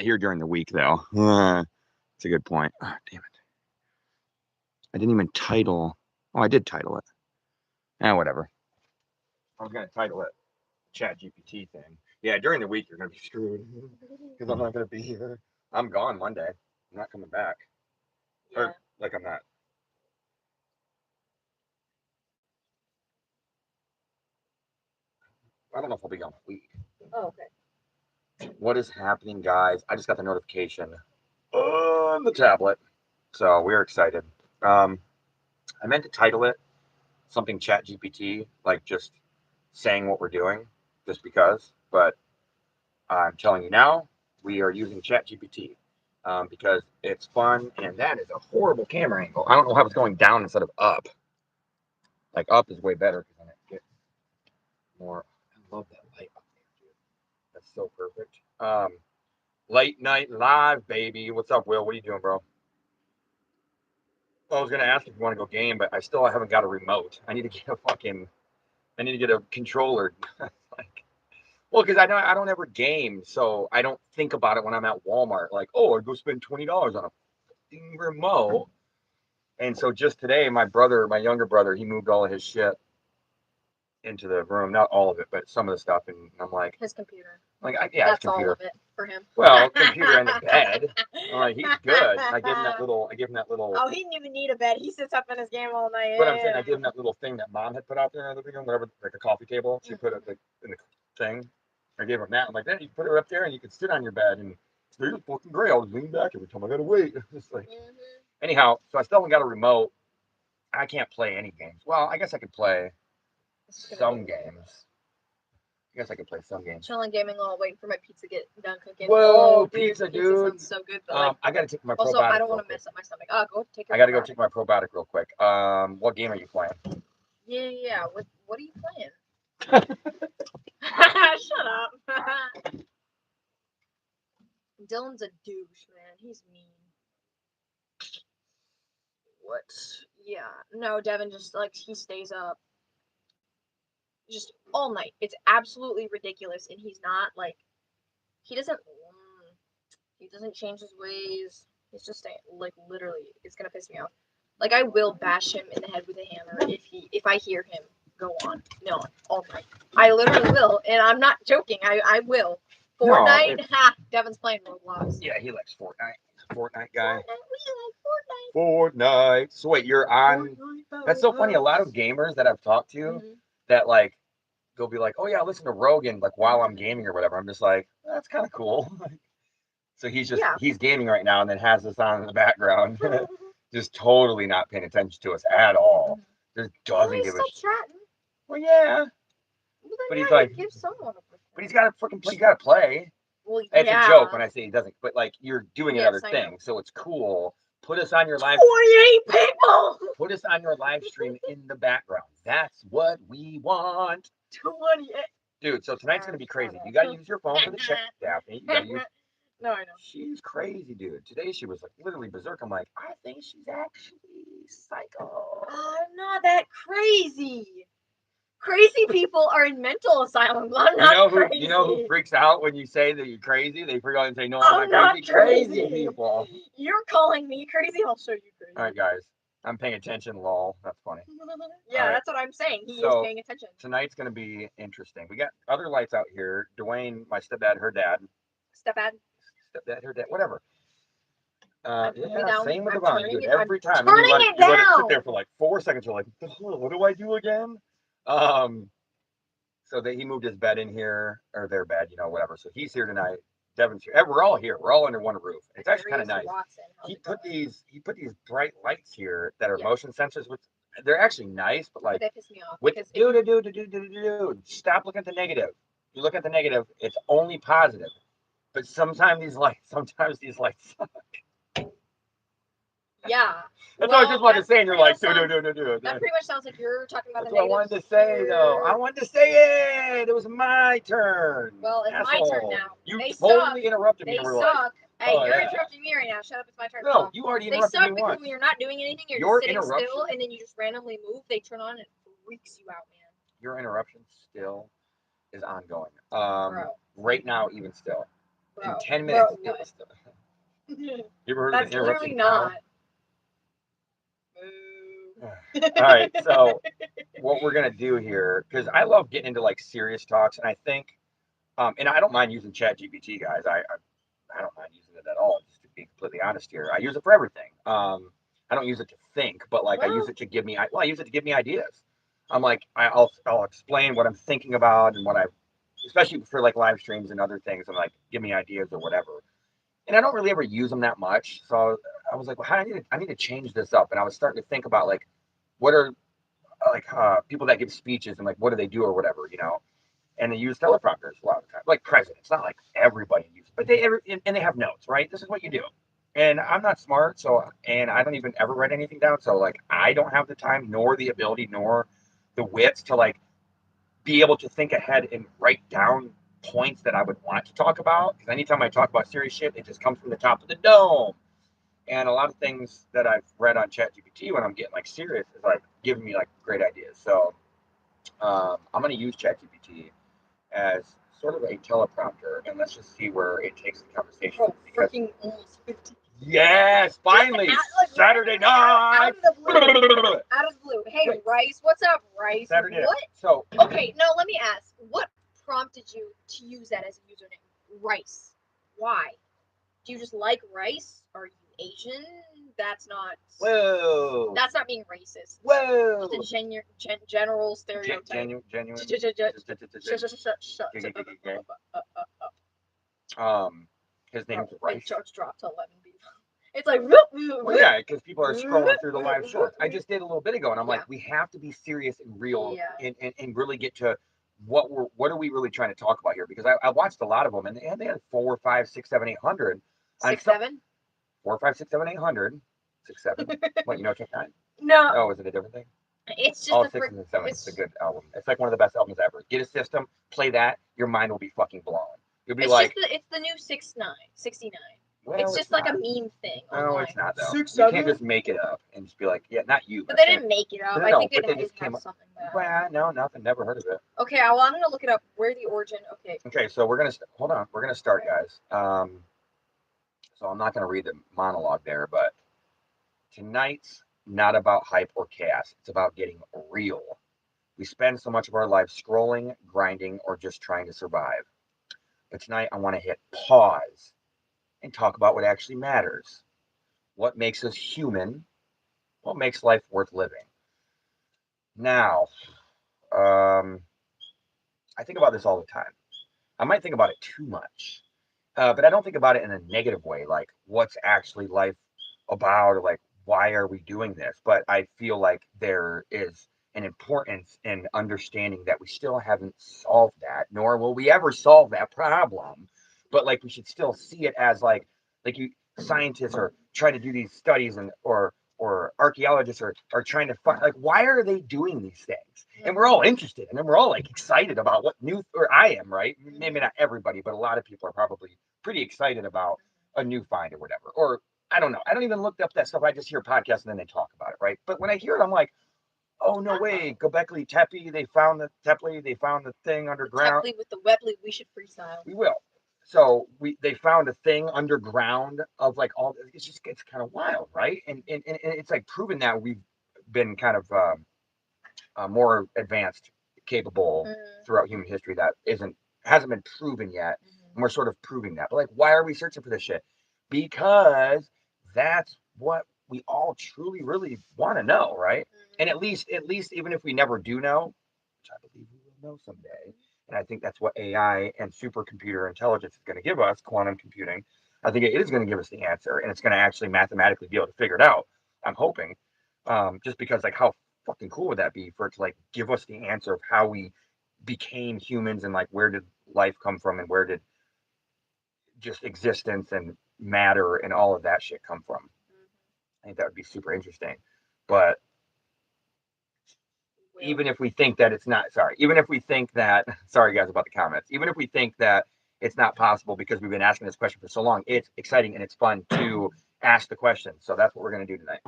hear during the week though. It's a good point. Oh, damn it! I didn't even title. Oh, I did title it. Whatever. I was gonna title it Chat GPT thing. Yeah, during the week you're gonna be screwed because I'm not gonna be here. I'm gone Monday. I'm not coming back. Yeah. Or like I'm not. I don't know if I'll be gone a week. Oh, okay. What is happening, guys? I just got the notification on the tablet, so we're excited. Um, I meant to title it something Chat GPT, like just saying what we're doing, just because. But I'm telling you now, we are using Chat GPT because it's fun, and that is a horrible camera angle. I don't know how it's going down instead of up. Like up is way better because then it gets more. I love that light up there, dude. That's so perfect. Late night live, baby. What's up, Will? What are you doing, bro? I was gonna ask if you want to go game, but I still haven't got a remote. I need to get a fucking. I need to get a controller. Like, well, because I don't ever game, so I don't think about it when I'm at Walmart. Like, oh, I'd go spend $20 on a fucking remote. And so just today, my brother, my younger brother, he moved all of his shit into the room. Not all of it, but some of the stuff. And I'm like, His computer. yeah, his That's all computer. of it for him. Well, computer and the bed. I'm like, he's good. I gave him that little. Oh, he didn't even need a bed. He sits up in his game all night. But I'm saying I gave him that little thing that mom had put out there in the living room, whatever, like a coffee table. She put it like in the thing. I gave him that. I'm like, then you put it up there and you can sit on your bed. And it was fucking great. I was leaning back every time I gotta wait. It's like, anyhow, so I still haven't got a remote. I can't play any games. Well, I guess I could play some games. I guess I could play some games. Chilling gaming while waiting for my pizza to get done cooking. Whoa, dude, pizza, dude. Sounds so good. But like, I gotta take my probiotic. Also, I don't want to mess up my stomach. Go take your I gotta go take my probiotic real quick. What game are you playing? Yeah. What are you playing? Shut up. Dillon's a douche, man. He's mean. What? Yeah. No, Devin just like he stays up just all night. It's absolutely ridiculous, and he's not like he doesn't change his ways. He's just staying like literally. It's gonna piss me off. Like I will bash him in the head with a hammer if I hear him go on all night. I literally will, and I'm not joking. I will. Fortnite, Devin's playing Roblox. Yeah, he likes Fortnite. He's a Fortnite guy. We like Fortnite. So wait, you're on. That's so funny. A lot of gamers that I've talked to that like they'll be like, oh yeah, listen to Rogan like while I'm gaming or whatever. I'm just like, that's kind of cool. So he's gaming right now and then has this on in the background, just totally not paying attention to us at all. Just doesn't give a shit. Well, yeah. But he's like, but he's got to freaking play. You got to play. Well, it's a joke when I say he doesn't, but like you're doing another thing, so it's cool. Put us on your live. 48 people. Put us on your live stream in the background. That's what we want. 28. Dude, so tonight's gonna be crazy. You gotta use your phone for the check, Daphne. You gotta use. No, I know. She's crazy, dude. Today she was like literally berserk. I'm like, I think she's actually psycho. I'm not that crazy. Crazy people are in mental asylums. I'm not crazy. You know who freaks out when you say that you're crazy? They freak out and say, no, I'm not crazy. Crazy people. You're calling me crazy. I'll show you crazy. All right, guys. I'm paying attention, lol. That's funny. Yeah, that's what I'm saying. He is paying attention. Tonight's going to be interesting. We got other lights out here. Dwayne, my stepdad, her dad. Stepdad, her dad, whatever. Same with the volume, dude. Every time. Turning you it down. Let it sit there for like 4 seconds. You're like, what do I do again? So that he moved his bed in here, or their bed, whatever. So he's here tonight. Devin's here. We're all here. We're all under one roof. It's actually kind of nice. He put these bright lights here that are motion sensors. Which they're actually nice, but like, they piss me off. Dude, stop looking at the negative. You look at the negative, it's only positive. But sometimes these lights suck. Yeah. That's what I just wanted to say, and you're like, dude. That pretty much sounds like you're talking about That's what I wanted to say, though. I wanted to say it. It was my turn. Well, it's my turn now. You totally interrupted me. They suck. Hey, you're interrupting me right now. Shut up. It's my turn. No, you already interrupted me once. They suck because when you're not doing anything, you're just sitting still, and then you just randomly move. They turn on and it freaks you out, man. Your interruption still is ongoing. Right now, even still. in Bro, 10 minutes. bro, It was what? you ever heard That's of an literally interrupting cow? not. Boo. All right, so what we're gonna do here, because I love getting into like serious talks, and I think, and I don't mind using Chat GPT, guys. I don't mind using it at all. Just to be completely honest here, I use it for everything. I don't use it to think, but like I use Well, it to give me, I use it to give me ideas. I'm like, I'll explain what I'm thinking about and what I, especially for like live streams and other things. I'm like, give me ideas or whatever. And I don't really ever use them that much. So I was like, well, I need to change this up. And I was starting to think about like, what are like people that give speeches and like what do they do or whatever, you know? And they use teleprompters a lot of the time, like presidents. Not like everybody uses, but and they have notes, right? This is what you do. And I'm not smart, so and I don't even ever write anything down. So like I don't have the time, nor the ability, nor the wits to like be able to think ahead and write down points that I would want to talk about. Because anytime I talk about serious shit, it just comes from the top of the dome. And a lot of things that I've read on ChatGPT when I'm getting like serious is like giving me like great ideas. So I'm going to use ChatGPT as sort of a teleprompter, and let's just see where it takes the conversation. bro, freaking almost 50. Yes, finally, like, Saturday night. Out of the blue. Out of the blue. Hey, Wait. Rice, what's up, Rice? Saturday. What? So okay, no, let me ask. What prompted you to use that as a username? Rice. Why? Do you just like rice? Are you Asian? That's not. whoa. That's not being racist. Whoa. Just a general stereotype. Genuine. His name's Rice. It just dropped to 11 people. It's like, well, yeah, because people are scrolling through the live shorts. I just did a little bit ago, and I'm like, we have to be serious and real, and really get to what are we really trying to talk about here? Because I watched a lot of them, and they had 4, 5, 6, 7, 800. 6, 7. 4, 5, 6, 7, 800. 6, 7. What, you know Check Nine? No. Oh, is it a different thing? It's just all 6 and 7. It's a good album. It's like one of the best albums ever. Get a system, play that, your mind will be fucking blown. You'll be it's like, it's the new 69. well, it's just like a meme thing. No, online. it's not though. 6, you can't just make it up and just be like, yeah, not you. But they didn't make it up. I think but it they just came up. Something bad. Well, no, nothing. Never heard of it. Okay, well, I'm gonna look it up. Where the origin? Okay. Okay, so we're gonna hold on. We're gonna start, guys. So I'm not gonna read the monologue there, but tonight's not about hype or chaos. It's about getting real. We spend so much of our life scrolling, grinding, or just trying to survive. But tonight I want to hit pause and talk about what actually matters. What makes us human? What makes life worth living? Now, um, I think about this all the time. I might think about it too much, but I don't think about it in a negative way, like what's actually life about, or like why are we doing this? But I feel like there is an importance in understanding that we still haven't solved that, nor will we ever solve that problem. But like we should still see it as like you scientists are trying to do these studies, and or archaeologists are trying to find like why are they doing these things, and we're all interested, and then we're all like excited about what new, or I am, right? Maybe not everybody, but a lot of people are probably pretty excited about a new find or whatever. Or I don't know, I don't even look up that stuff. I just hear podcasts and then they talk about it, right? But when I hear it, I'm like, oh no way, Göbekli Tepe, they found the thing underground. Tepe with the Webley, we should freestyle. We will. So they found a thing underground of like all. It's kind of wild, right? And it's like proven that we've been kind of more advanced, capable throughout human history that hasn't been proven yet, and we're sort of proving that. But like, why are we searching for this shit? Because that's what we all truly, really want to know, right? And at least, even if we never do know, which I believe we will know someday, and I think that's what AI and supercomputer intelligence is going to give us, quantum computing. I think it is going to give us the answer, and it's going to actually mathematically be able to figure it out. I'm hoping, just because like how fucking cool would that be for it to like give us the answer of how we became humans, and like where did life come from, and where did just existence and matter and all of that shit come from. I think that would be super interesting. But even if we think that it's not, even if we think that, sorry guys about the comments, even if we think that it's not possible because we've been asking this question for so long, it's exciting and it's fun to ask the question. So that's what we're going to do tonight.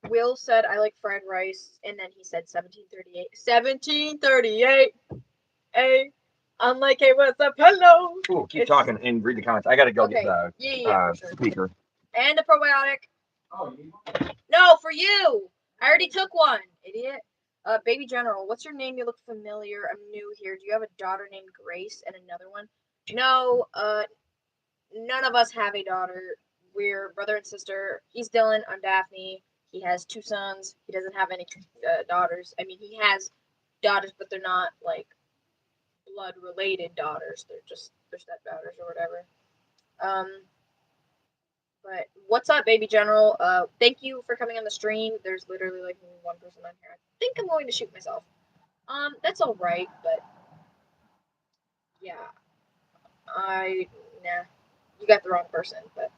Will said, I like fried rice, and then he said 1738. 1738! Hey, Unlike a what's up, hello. Ooh, keep talking and read the comments. I gotta go get the for sure. speaker. And a probiotic. Oh, No, for you. I already took one, idiot. Baby General, what's your name? You look familiar. I'm new here. Do you have a daughter named Grace and another one? No, none of us have a daughter. We're brother and sister. He's Dylan. I'm Daphne. He has 2 sons. He doesn't have any daughters. I mean, he has daughters, but they're not like blood related daughters. They're stepdaughters or whatever. But what's up, Baby General? Thank you for coming on the stream. There's literally like 1 person on here. I think I'm going to shoot myself. That's all right, but yeah, nah, you got the wrong person. But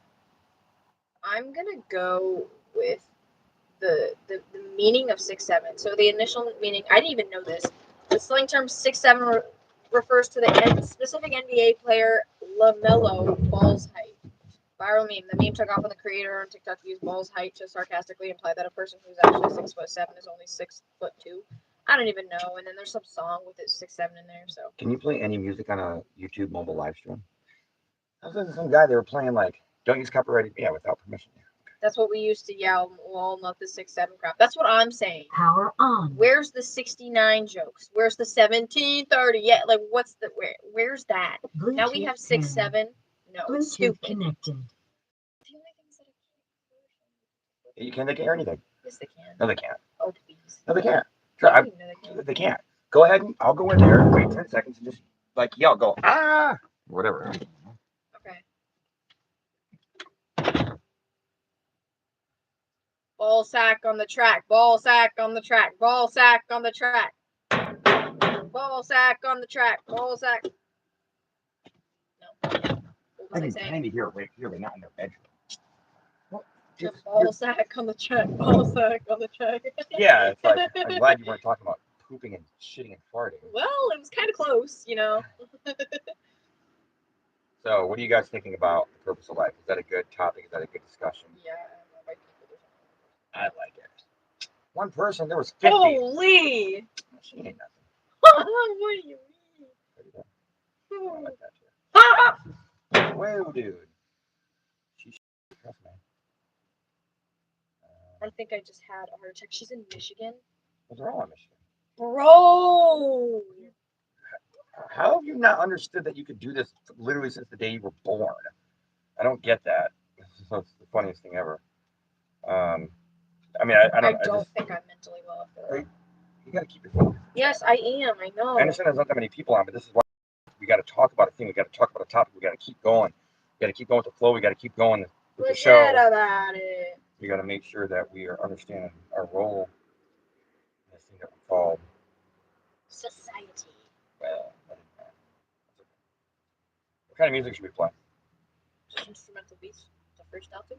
I'm gonna go with the meaning of 6'7". So the initial meaning, I didn't even know this. The slang term 6'7" refers to the specific NBA player LaMelo Ball's height. Viral meme. The meme took off when the creator on TikTok used Ball's height to sarcastically imply that a person who's actually 6'7" is only 6'2". I don't even know. And then there's some song with it 6'7" in there. So can you play any music on a YouTube mobile live stream? I was listening to some guy. They were playing like "Don't Use Copyrighted." Yeah, without permission. that's what we used to yell. Well, not the 6'7" crap. That's what I'm saying. Power on. Where's the 69 jokes? Where's the 1730? Yeah, like what's the where's that? Bluetooth Now we have 6'7". No, it's Bluetooth stupid. connected. The only things that You can't. They can't hear anything. yes, they can. No, they can't. Oh please. No, they can't. No, Try. they can't. They can't. Go ahead and I'll go in there. Wait 10 seconds and just like yell. Go whatever. Okay. Ball sack on the track. Ball sack on the track. Ball sack on the track. Ball sack on the track. Ball sack. No. What was I can saying? kind of hear it right here, but not in their bedroom. Well, The ball sack on the track. Ball sack on the track. Yeah, it's like I'm glad you weren't talking about pooping and shitting and farting. Well, it was kind of close, you know. So, what are you guys thinking about the purpose of life? Is that a good topic? Is that a good discussion? Yeah. I like it. One person, there was 50. Holy! She ain't nothing. What do you mean? I like that too. Whoa, dude. She's tough, man. I think I just had a heart attack. She's in Michigan. What's wrong with Michigan? Bro! How have you not understood that you could do this literally since the day you were born? I don't get that. It's the funniest thing ever. I mean, I don't think I'm mentally well after that. You got to keep your focus. Yes, I am. I know. I understand there's not that many people on, but this is why we got to talk about a thing. We got to talk about a topic. We got to keep going. We got to keep going with the flow. We got to keep going with the show. Forget about it. We got to make sure that we are understanding our role in this thing that we call Society. well. What kind of music should we play? Just instrumental beats. The freestyle too.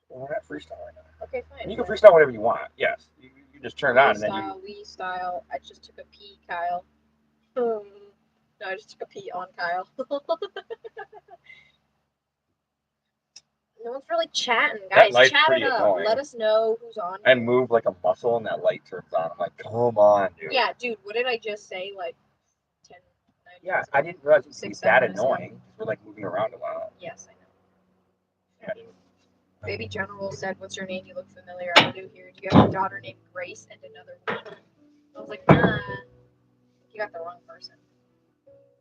Well, we're not freestyle right now. Okay, fine. And you can freestyle whatever you want. Yes, you just turn it on and then you. We style. I just took a pee, Kyle. No, I just took a pee on Kyle. No one's really chatting, guys. light's Chat pretty it up. annoying. Let us know who's on. I move like a muscle and that light turns on. I'm like, come on, dude. Yeah, dude. What did I just say? Like 10, 9 Yeah, I didn't realize it was 6, that 7 annoying. We're like moving around a lot. Yes, I know. Yeah, dude. Baby General said, "What's your name? You look familiar. I'm new here. Do you have a daughter named Grace and another one?" I was like, nah. You got the wrong person.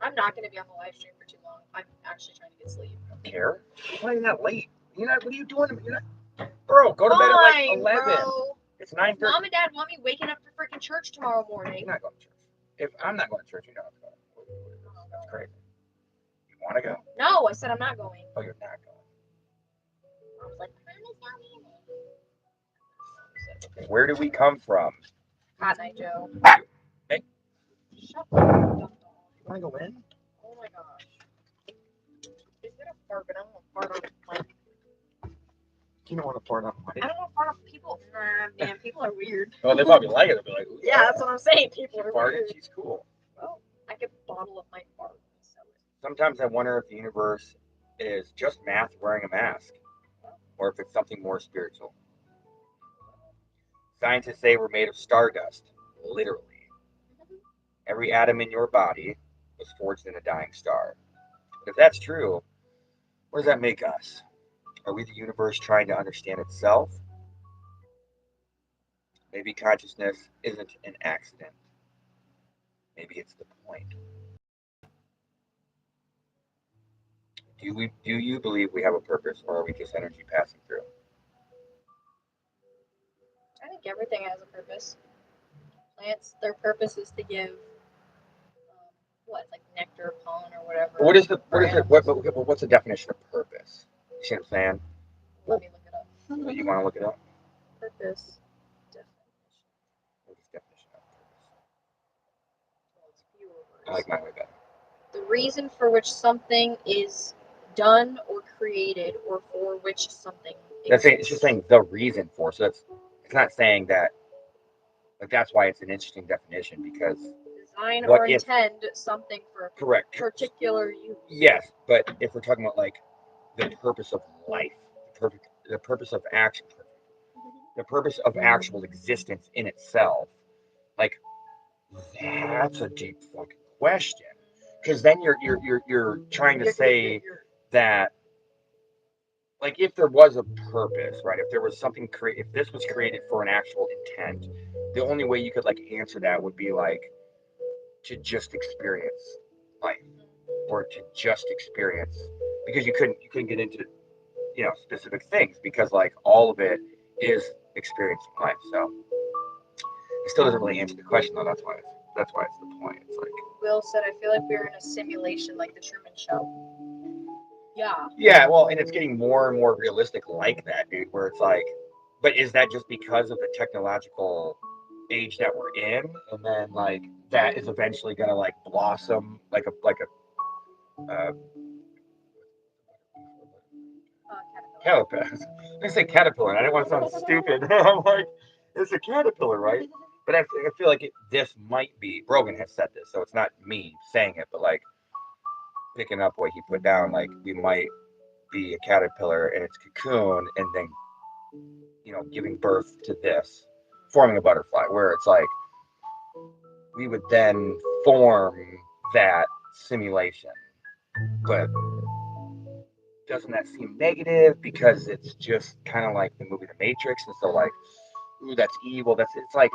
I'm not going to be on the live stream for too long. I'm actually trying to get sleep. I don't care. Why are you that late? You're not. What are you doing? You're not, bro, go to bed at like 11. Bro. It's 9:30. Mom and Dad want me waking up for freaking church tomorrow morning. You're not going to church. If I'm not going to church, you're not going. That's crazy. You want to go? No, I said I'm not going. Oh, you're not going. I was like, Mom is not Okay, where do we come from? Hot night, Joe. Hey. Shut up, dumb dog. You want to go in? Oh my gosh. He's gonna fart, but I don't want to fart on my mic. You don't want to fart on I the don't want to fart on people. Nah, man, people are weird. Oh, they probably like it. They'll be like, ooh, Yeah, that's what I'm saying. People are farted. weird. She's cool. Well, I could bottle up my fart and sell it. Sometimes I wonder if the universe is just math wearing a mask, or if it's something more spiritual. Scientists say we're made of stardust, literally. Every atom in your body was forged in a dying star. But if that's true, what does that make us? Are we the universe trying to understand itself? Maybe consciousness isn't an accident. Maybe it's the point. Do you believe we have a purpose, or are we just energy passing through? I think everything has a purpose. Plants, their purpose is to give what, like nectar, pollen, or whatever. What's the definition of purpose? You see what I'm saying? Let me look it up. You want to look it up? Purpose definition. What is the definition of purpose? Well, it's fewer words. I like mine way better. The reason for which something is done or created, or for which something exists. It's just saying the reason for. So it's not saying that. Like that's why it's an interesting definition because design or intend something for a correct particular use. Yes, but if we're talking about like the purpose of life, the purpose of action, the purpose of actual existence in itself, like that's a deep fucking question. Because then you're trying to say that, like, if there was a purpose, right? If there was something if this was created for an actual intent, the only way you could like answer that would be like to just experience life, or to just experience, because you couldn't get into specific things because like all of it is experiencing life. So it still doesn't really answer the question though. That's why it's the point. It's like Will said, I feel like we're in a simulation like the Truman Show. Yeah, well, and it's getting more and more realistic like that, dude, where it's like, but is that just because of the technological age that we're in, and then like that is eventually gonna like blossom like a caterpillar. I say caterpillar, and I didn't want to sound stupid. I'm like, it's a caterpillar, right? But I feel like this might be. Brogan has said this, so it's not me saying it, but like picking up what he put down, like we might be a caterpillar in its cocoon, and then giving birth to this, forming a butterfly, where it's like we would then form that simulation. But doesn't that seem negative because it's just kind of like the movie The Matrix, and so like, ooh, that's evil. It's like,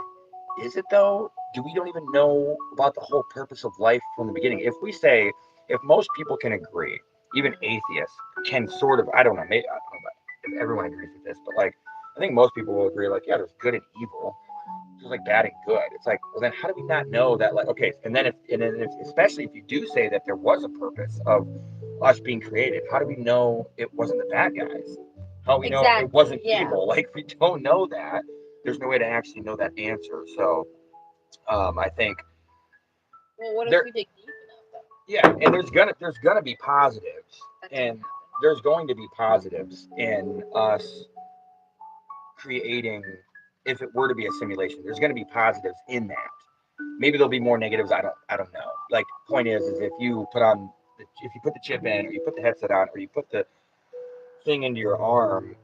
is it though? Do we don't even know about the whole purpose of life from the beginning? If most people can agree, even atheists can sort of, I don't know, maybe I don't know if everyone agrees with this, but like I think most people will agree, like, yeah, there's good and evil. There's like bad and good. It's like, well, then how do we not know that? Like, okay, and then especially if you do say that there was a purpose of us being created, how do we know it wasn't the bad guys? How do we know it wasn't evil? Like, we don't know that. There's no way to actually know that answer. So, I think. Well, what if we dig deep enough, though? Yeah, and there's gonna be positives, and there's going to be positives in us creating. If it were to be a simulation, there's going to be positives in that. Maybe there'll be more negatives. I don't know. Like, point is if you put the chip in, or you put the headset on, or you put the thing into your arm,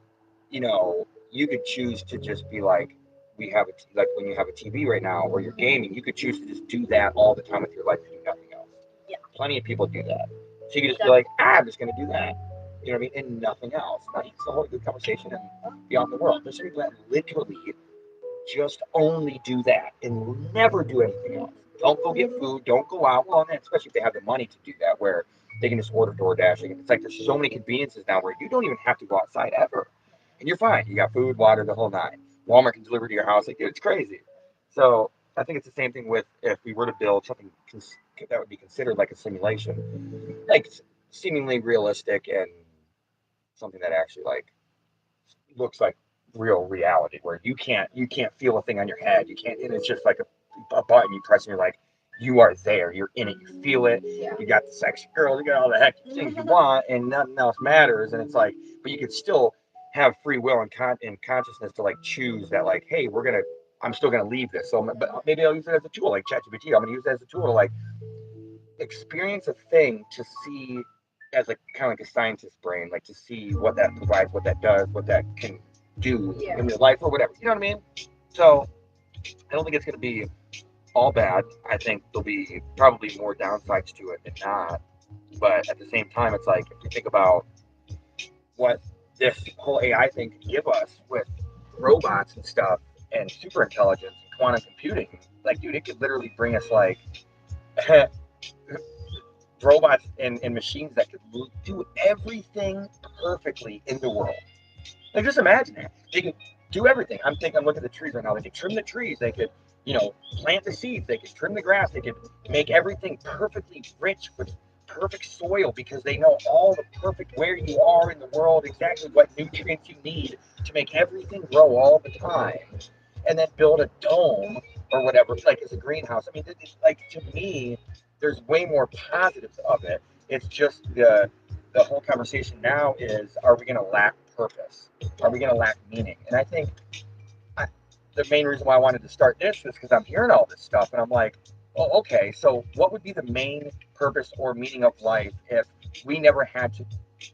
you could choose to just be like, like when you have a TV right now, or you're gaming, you could choose to just do that all the time with your life and do nothing else. Yeah. Plenty of people do that. So you can just be like, I'm just going to do that. You know what I mean? And nothing else. Not even a whole good conversation and be out in the world. There's some people that literally just only do that and will never do anything else. Don't go get food. Don't go out. Well, and especially if they have the money to do that, where they can just order DoorDash. It's like there's so many conveniences now where you don't even have to go outside ever, and you're fine. You got food, water, the whole nine. Walmart can deliver to your house. Like, it's crazy. So I think it's the same thing with if we were to build something that would be considered like a simulation, like seemingly realistic and something that actually like looks like real reality, where you can't feel a thing on your head. You can't, and it's just like a button you press, and you're like, you are there. You're in it. You feel it. Yeah. You got the sexy girl. You got all the heck things you want, and nothing else matters. And it's like, but you could still have free will and consciousness to like choose that, like, hey, I'm still gonna leave this. So, but maybe I'll use it as a tool, like ChatGPT. I'm gonna use it as a tool to like experience a thing, to see as like kind of like a scientist's brain, like to see what that provides, what that does, what that can do in your life or whatever. You know what I mean? So I don't think it's going to be all bad. I think there'll be probably more downsides to it than not. But at the same time, it's like if you think about what this whole AI thing could give us with robots and stuff and super intelligence and quantum computing, like, dude, it could literally bring us like robots and machines that could do everything perfectly in the world. Like, just imagine that. They could do everything. I'm looking at the trees right now. They could trim the trees. They could, plant the seeds. They could trim the grass. They could make everything perfectly rich with perfect soil because they know all the perfect where you are in the world, exactly what nutrients you need to make everything grow all the time. And then build a dome or whatever, like as a greenhouse. I mean, like to me, there's way more positives of it. It's just the whole conversation now is, are we going to lack purpose? Are we going to lack meaning? And I think I, the main reason why I wanted to start this is because I'm hearing all this stuff and I'm like, oh, okay, so what would be the main purpose or meaning of life if we never had to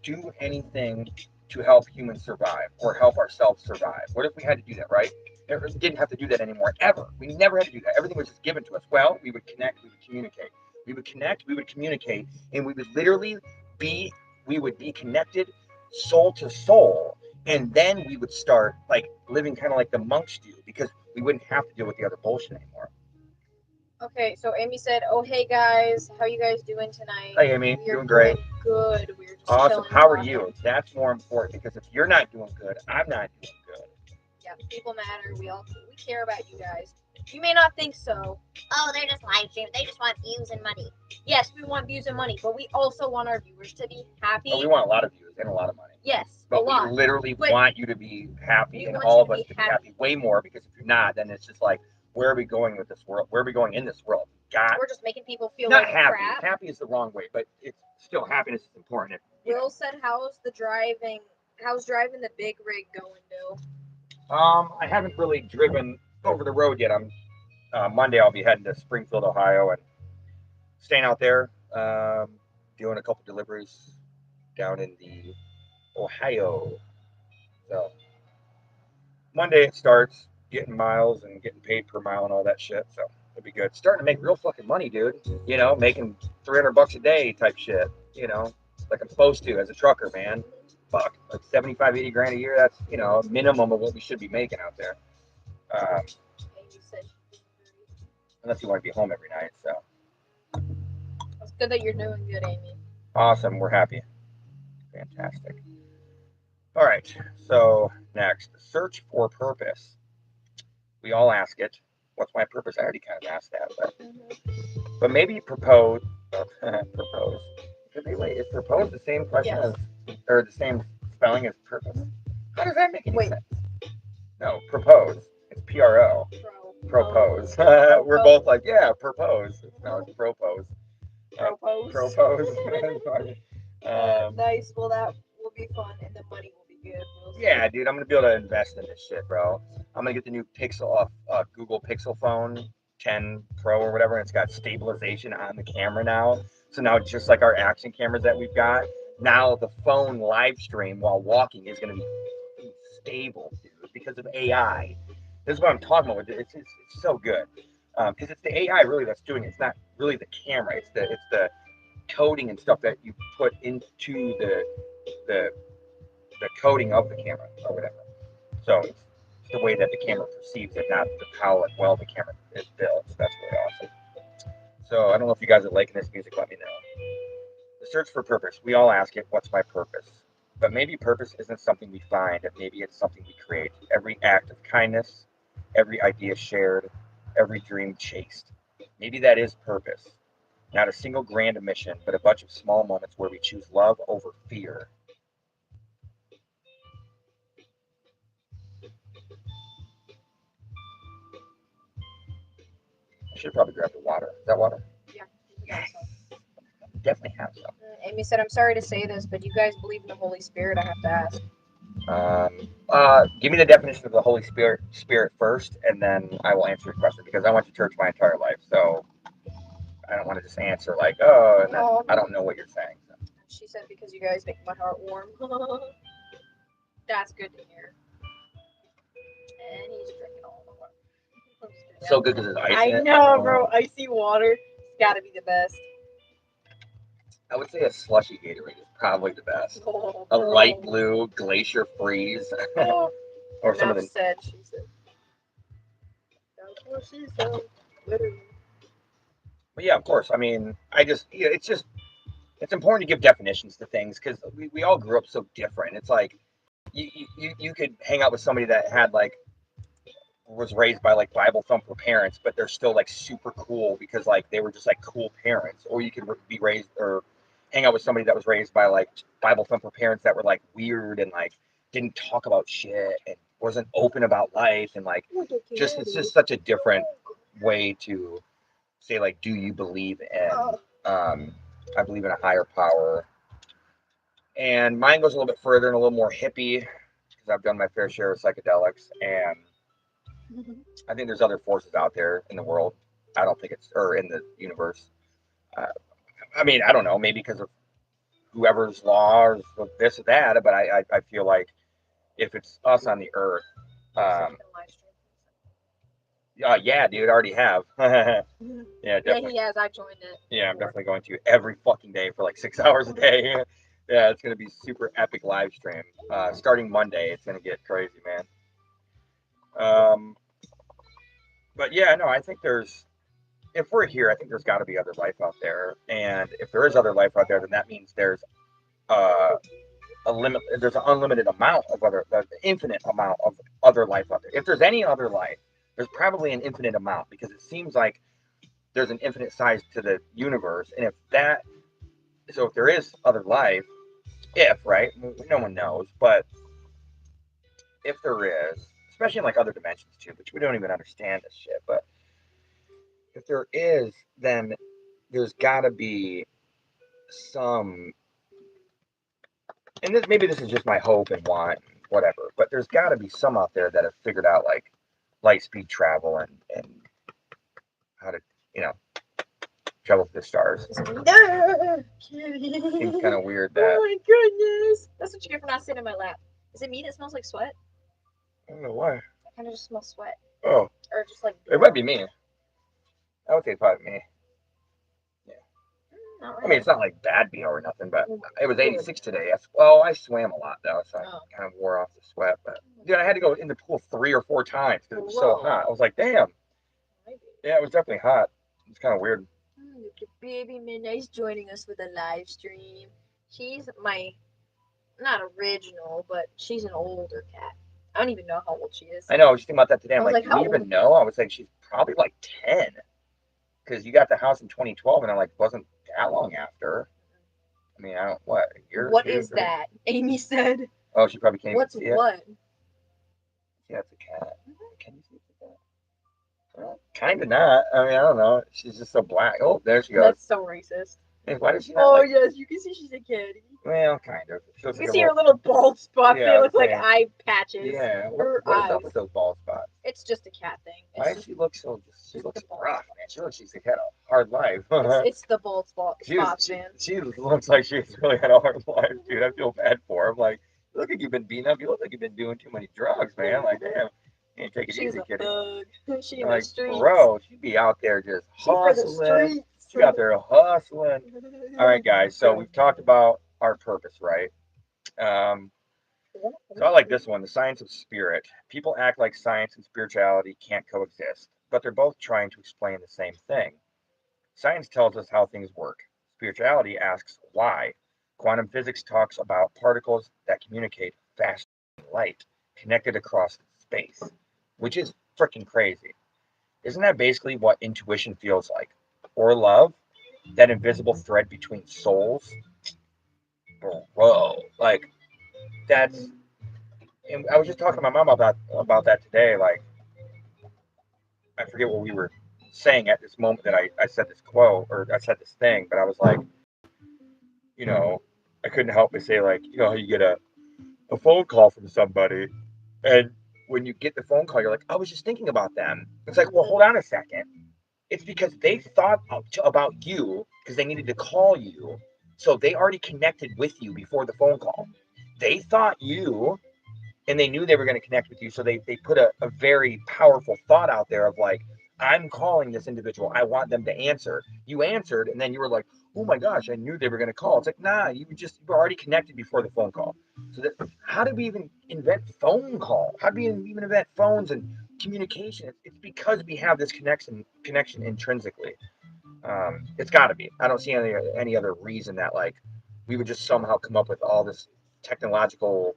do anything to help humans survive or help ourselves survive? What if we had to do that, right? We didn't have to do that anymore, ever. We never had to do that. Everything was just given to us. Well, we would connect, we would communicate. We would connect, we would communicate, and we would literally be, we would be connected soul to soul, and then we would start like living kind of like the monks do because we wouldn't have to deal with the other bullshit anymore. Okay, so Amy said, "Oh hey guys, how you guys doing tonight? Hey, Amy, We're doing great. doing good. We're just Awesome. chilling, How are talking. you? That's more important because if you're not doing good, I'm not doing good. Yeah, people matter. We care about you guys. You may not think so. Oh, they're just live streams. They just want views and money. Yes, we want views and money, but we also want our viewers to be happy. But we want a lot of views and a lot of money. Yes, but a lot. We literally But want you to be happy and want all you of to us be to be happy way more because if you're not, then it's just like, where are we going with this world? Where are we going in this world? God, we're just making people feel not like happy. crap. Happy is the wrong way, but it's still happiness is important. Will said, How's driving the big rig going, Bill? I haven't really driven over the road yet. I'm Monday. I'll be heading to Springfield, Ohio, and staying out there, doing a couple deliveries down in the Ohio. So Monday it starts getting miles and getting paid per mile and all that shit. So it'll be good. Starting to make real fucking money, dude. Making $300 a day type shit. Like I'm supposed to as a trucker, man. Fuck, like 75, 80 grand a year. That's a minimum of what we should be making out there. Um, unless you want to be home every night. So it's good that you're doing good, Amy. awesome. We're happy. Fantastic. All right. So next, search for purpose. We all ask it. What's my purpose? I already kind of asked that, but maybe propose. Propose. Wait, is propose the same question as, or the same spelling as purpose? How does that make any sense? No, propose. It's PRO. Propose. We're both like, yeah, propose. No, it's propose. Propose. Propose. Nice. Well, that will be fun, and the money will be good. Yeah, dude, I'm gonna be able to invest in this shit, bro. I'm gonna get the new Pixel, Google Pixel phone 10 Pro or whatever, and it's got stabilization on the camera now. So now, just like our action cameras that we've got, now the phone live stream while walking is gonna be stable, dude, because of AI. This is what I'm talking about. It's so good because it's the AI really that's doing it. It's not really the camera. It's the coding and stuff that you put into the the coding of the camera or whatever. So it's the way that the camera perceives it, not how well the camera is built. So that's really awesome. So I don't know if you guys are liking this music. Let me know. The search for purpose. We all ask it, "What's my purpose?" But maybe purpose isn't something we find. Maybe it's something we create. Every act of kindness, every idea shared, every dream chased. Maybe that is purpose. Not a single grand mission, but a bunch of small moments where we choose love over fear. I should probably grab the water. Is that water? Yeah. Yes. Definitely have some. Amy said, "I'm sorry to say this, but you guys believe in the Holy Spirit? I have to ask." Give me the definition of the Holy Spirit first, and then I will answer your question because I went to church my entire life, so I don't want to just answer like, oh, and then I don't know what you're saying. So. She said, "Because you guys make my heart warm." That's good to hear. And he's drinking all the water. So good because there's ice I in it. know, bro. Icy water. It's gotta be the best. I would say a slushy Gatorade is probably the best. Oh, A bro. light blue glacier freeze, Oh, or some of enough the. said, she said. That's what she said. Literally. But yeah, of course. I mean, it's important to give definitions to things because we all grew up so different. It's like you could hang out with somebody that had like was raised by like Bible thumper parents, but they're still like super cool because like they were just like cool parents. Or you could be raised or hang out with somebody that was raised by like Bible thumper parents that were like weird and like didn't talk about shit and wasn't open about life and like just it's just such a different way to say like, do you believe in? I believe in a higher power, and mine goes a little bit further and a little more hippie because I've done my fair share of psychedelics and I think there's other forces out there in the world. I don't think it's, or in the universe. Uh, I mean, I don't know, maybe because of whoever's laws of this or that, but I feel like if it's us on the earth, um, yeah, dude, I already have. Yeah, Yeah, definitely. he has. I joined it. Yeah, I'm definitely going to every fucking day for like 6 hours a day. Yeah, it's gonna be super epic live stream. Starting Monday, it's gonna get crazy, man. Um, but yeah, no, I think there's if we're here, I think there's got to be other life out there, and if there is other life out there, then that means there's uh, a limit. There's an unlimited amount of infinite amount of other life out there. If there's any other life, there's probably an infinite amount because it seems like there's an infinite size to the universe, and if there is other life, if right, no one knows, but if there is, especially in like other dimensions too, which we don't even understand this shit, but if there is, then there's got to be some, and maybe this is just my hope and want, and whatever, but there's got to be some out there that have figured out like light speed travel and how to, you know, travel through the stars. Seems kind of weird that. Oh my goodness. That's what you get for not sitting in my lap. Is it me that smells like sweat? I don't know why. I kind of just smell sweat. Oh. Or just like. It might be me. I would say probably me. Right. I mean, it's not like bad BO or nothing, but it was 86 today. Well, I swam a lot though, so I kind of wore off the sweat. But dude, I had to go in the pool 3 or 4 times because it was so hot. I was like, damn. Yeah, it was definitely hot. It's kind of weird. Look at baby Midnight's joining us with a live stream. She's my, not original, but she's an older cat. I don't even know how old she is. I know. I was thinking about that today. I'm like, do you even know? I was like, she's probably like 10. Because you got the house in 2012, and I like wasn't that long after. I mean, I don't what a year. What is that? Amy said. Oh, she probably can't What's even see what? it. Yeah, it's a cat. Can you see the cat? Well, kind of not. I mean, I don't know. She's just so black. Oh, there she goes. That's so racist. Hey, why does she not? Oh like... yes, you can see she's a kitty. Well, kind of. You can see her little bald spots. Yeah, they look like eye patches. Yeah. Her What is eyes. up with those bald spots? It's just a cat thing. Why does she look so? She looks rough, man. She looks like she's had a hard life. It's the bald spots, man. She looks like she's really had a hard life, dude. I feel bad for her. I'm like, look like you've been beaten up. You look like you've been doing too many drugs, man. Like, damn. You take it easy, kitty. She in the streets. Bro, she'd be out there just hustling. She'd be out there hustling. All right, guys. So we've talked about our purpose, right? So I like this one, the science of spirit. People act like science and spirituality can't coexist, but they're both trying to explain the same thing. Science tells us how things work. Spirituality asks why. Quantum physics talks about particles that communicate faster than light, connected across space, which is freaking crazy. Isn't that basically what intuition feels like? Or love? That invisible thread between souls? Bro, like, that's. And I was just talking to my mom about that today. Like, I forget what we were saying at this moment that I said this quote or I said this thing, but I was like, you know, I couldn't help but say, like, you know how you get a phone call from somebody, and when you get the phone call, you're like, I was just thinking about them. It's like, well, hold on a second. It's because they thought about you because they needed to call you. So they already connected with you before the phone call. They thought you and they knew they were going to connect with you. So they put a very powerful thought out there of like, I'm calling this individual. I want them to answer. You answered, and then you were like, oh my gosh, I knew they were going to call. It's like, nah, you were already connected before the phone call. So that, how did we even invent phone call? How did we even invent phones and communication? It's because we have this connection intrinsically. It's got to be. I don't see any other reason that like we would just somehow come up with all this technological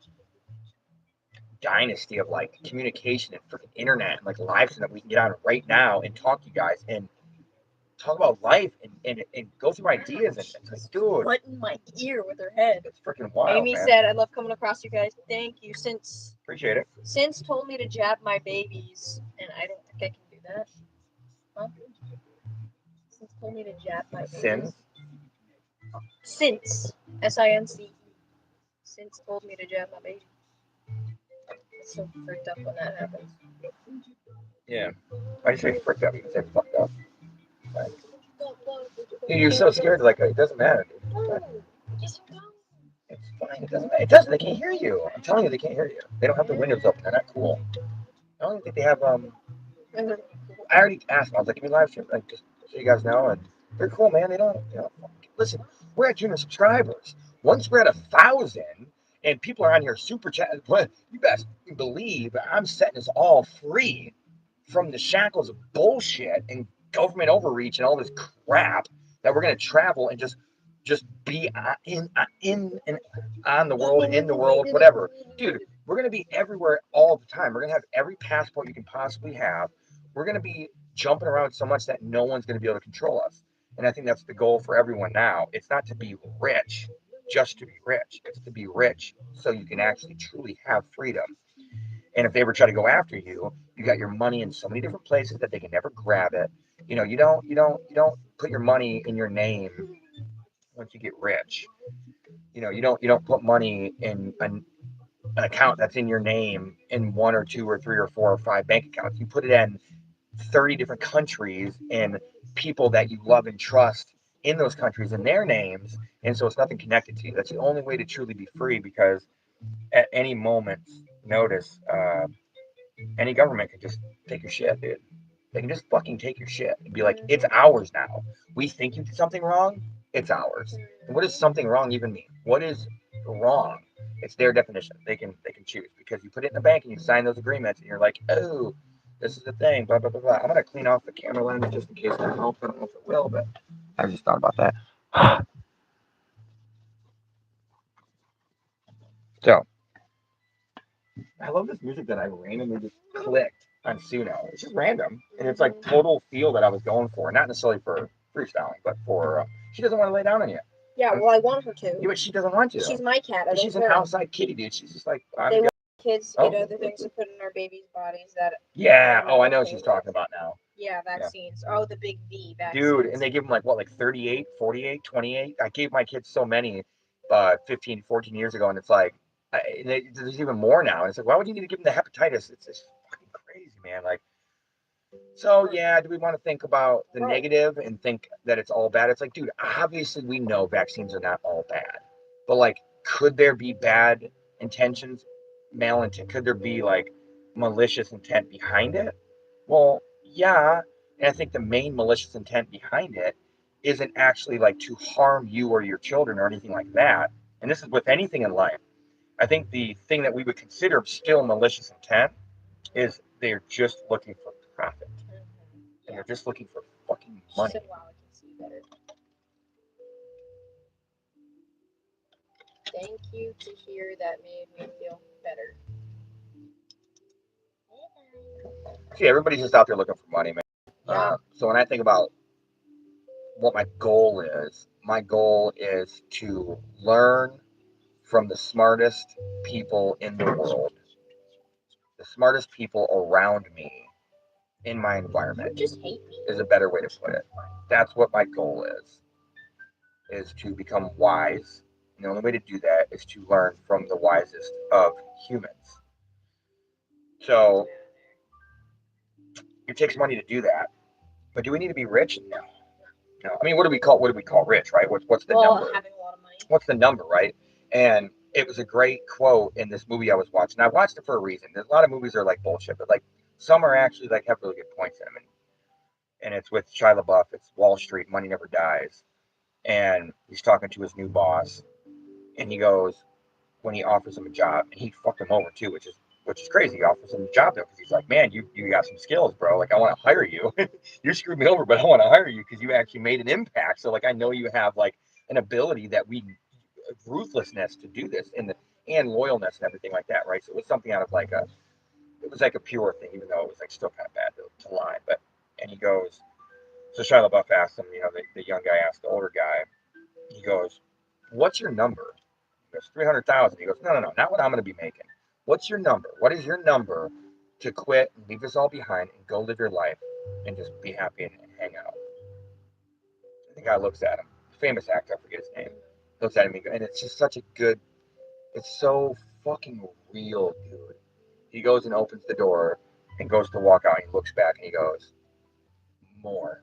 dynasty of like communication and freaking internet and like live so that we can get on right now and talk to you guys and talk about life and go through ideas. And it's like, dude, What in my ear with her head? it's freaking wild. Amy man. said, "I love coming across you guys. Thank you. Appreciate it. Since told me to jab my babies, and I don't think I can do that. Huh? Since told me to jab my babies. Since SINCE. Since told me to jab my baby. It's so freaked up when that happens. Yeah. I just say freaked up. You can say fucked up. Like, you're so scared. Like it doesn't matter. Dude. It's fine. It doesn't matter. It doesn't. They can't hear you. I'm telling you, they can't hear you. They don't have the windows open. They're not cool. I don't think they have. I already asked them. I was like, "Give me live stream, like just so you guys know." And they're cool, man. They don't. Listen, we're at 200 subscribers. Once we're at 1,000, and people are on here super chat, you best believe I'm setting us all free from the shackles of bullshit and government overreach and all this crap that we're gonna travel and just be in and on the world and in the world, whatever, dude. We're gonna be everywhere all the time. We're gonna have every passport you can possibly have. We're gonna be jumping around so much that no one's gonna be able to control us. And I think that's the goal for everyone now. It's not to be rich just to be rich. It's to be rich so you can actually truly have freedom. And if they ever try to go after you, you got your money in so many different places that they can never grab it. You don't put your money in your name once you get rich. You don't put money in an account that's in your name in one or two or three or four or five bank accounts. You put it in 30 different countries and people that you love and trust in those countries in their names. And so it's nothing connected to you. That's the only way to truly be free, because at any moment's notice, any government can just take your shit, dude. They can just fucking take your shit and be like, it's ours now. We think you did something wrong, it's ours. And what does something wrong even mean? What is wrong? It's their definition. They can choose, because you put it in the bank and you sign those agreements and you're like, oh, this is the thing, blah blah blah blah. I'm gonna clean off the camera lens just in case that helps. I don't know if it will, but I just thought about that. So I love this music that I randomly just clicked on Suno. It's just random, and it's like total feel that I was going for, not necessarily for freestyling, but for she doesn't want to lay down on you. Yeah, well, I want her to. Yeah, but she doesn't want to. She's my cat. I She's don't an care. outside kitty, dude. She's just like, They want kids to get other things to put in our babies' bodies that. Yeah. Oh, I know what she's talking about now. Yeah, vaccines. Yeah. Oh, the big V vaccines. Dude, and they give them like what, like 38, 48, 28. I gave my kids so many 15, 14 years ago, and it's like, there's even more now. And it's like, why would you need to give them the hepatitis? It's just fucking crazy, man. Like, so yeah, do we want to think about the negative and think that it's all bad? It's like, dude, obviously we know vaccines are not all bad, but like, could there be bad intentions, malintent? Could there be like malicious intent behind it? Well, yeah, and I think the main malicious intent behind it isn't actually like to harm you or your children or anything like that. And this is with anything in life. I think the thing that we would consider still malicious intent is they're just looking for profit. And they're just looking for fucking money. Said, wow, I can see better. Thank you to hear that made me feel better. See, everybody's just out there looking for money, man. Yeah. So when I think about what my goal is to learn from the smartest people in the world, the smartest people around me in my environment. You just hate me. Is a better way to put it. That's what my goal is to become wise. And the only way to do that is to learn from the wisest of humans. So it takes money to do that. But do we need to be rich? No. No. I mean, what do we call rich, right? What's the number? Having a lot of money. What's the number, right? And it was a great quote in this movie I was watching. I watched it for a reason. There's a lot of movies that are like bullshit, but like some are actually like have really good points in them. And it's with Shia LaBeouf. It's Wall Street, Money Never Dies, and he's talking to his new boss, and he goes when he offers him a job, and he fucked him over too, which is crazy. He offers him a job though because he's like, man, you got some skills, bro. Like I want to hire you. You screwed me over, but I want to hire you because you actually made an impact. So like I know you have like an ability that we ruthlessness to do this and loyalness and everything like that, right? So it was something out of like a it was like a pure thing, even though it was like still kind of bad to lie. But and he goes, so Shia LaBeouf asked him, the young guy asked the older guy, he goes, "What's your number?" He goes, 300,000. He goes, "No, no, no, not what I'm going to be making. What's your number? What is your number to quit and leave this all behind and go live your life and just be happy and hang out?" And the guy looks at him, famous actor, I forget his name, looks at him and it's just such a good, it's so fucking real, dude. He goes and opens the door and goes to walk out and he looks back and he goes, "More."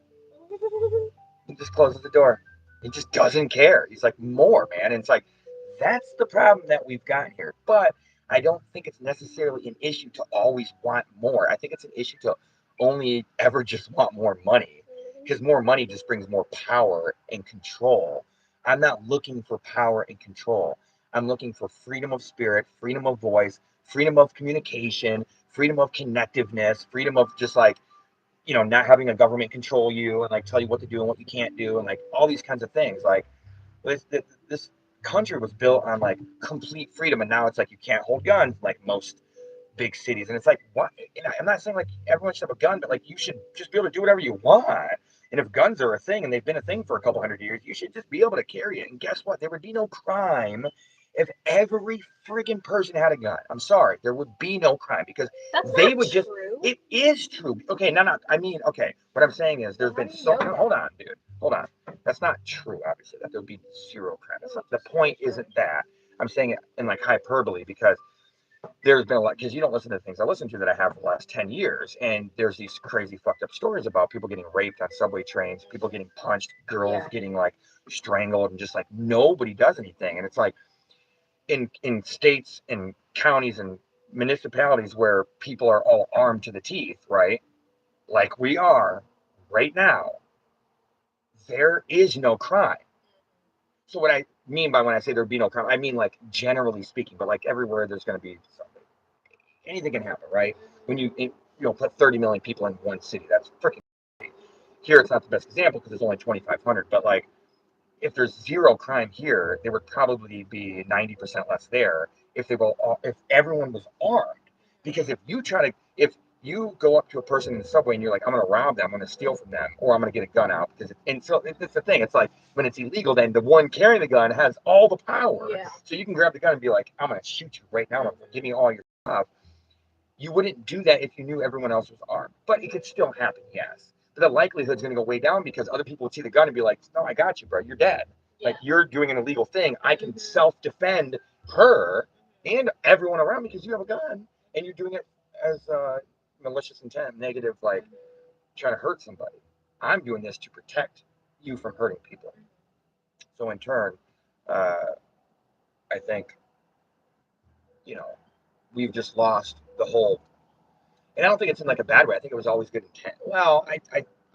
He just closes the door. He just doesn't care. He's like, "More, man." And it's like, that's the problem that we've got here. But I don't think it's necessarily an issue to always want more. I think it's an issue to only ever just want more money because more money just brings more power and control. I'm not looking for power and control. I'm looking for freedom of spirit, freedom of voice, freedom of communication, freedom of connectiveness, freedom of just like not having a government control you and like tell you what to do and what you can't do and like all these kinds of things. Like this country was built on like complete freedom, and now it's like you can't hold guns like most big cities, and it's like what? I'm not saying like everyone should have a gun, but like you should just be able to do whatever you want. And if guns are a thing and they've been a thing for a couple hundred years, you should just be able to carry it. And guess what? There would be no crime if every friggin' person had a gun. I'm sorry, there would be no crime because That's they not would just. true. It is true. Okay, no. I mean, okay. What I'm saying is, there's How been do you so. know No, that? hold on, dude. Hold on. That's not true. Obviously, that there would be zero crime. The point isn't that. I'm saying it in like hyperbole because there's been a lot because you don't listen to the things I listen to that I have for the last 10 years. And there's these crazy fucked up stories about people getting raped on subway trains, people getting punched, girls Yeah. getting like strangled, and just like nobody does anything. And it's like in states and counties and municipalities where people are all armed to the teeth, right? Like we are right now, there is no crime. So what I mean by when I say there'd be no crime, I mean like generally speaking, but like everywhere there's going to be something. Anything can happen, right? When put 30 million people in one city, that's freaking. Here it's not the best example because there's only 2,500, but like if there's zero crime here, there would probably be 90% less there if everyone was armed. Because if you go up to a person in the subway and you're like, I'm gonna rob them, I'm gonna steal from them, or I'm gonna get a gun out and so it's the thing. It's like when it's illegal, then the one carrying the gun has all the power. Yeah. So you can grab the gun and be like, I'm gonna shoot you right now. Give me all your stuff. You wouldn't do that if you knew everyone else was armed. But it could still happen, yes. But the likelihood's going to go way down because other people would see the gun and be like, "No, I got you, bro. You're dead. Yeah. Like you're doing an illegal thing. I can self-defend her and everyone around me because you have a gun and you're doing it as malicious intent, negative, like trying to hurt somebody. I'm doing this to protect you from hurting people." So in turn, uh, I think you know we've just lost the whole. And I don't think it's in like a bad way. I think it was always good intent. Well,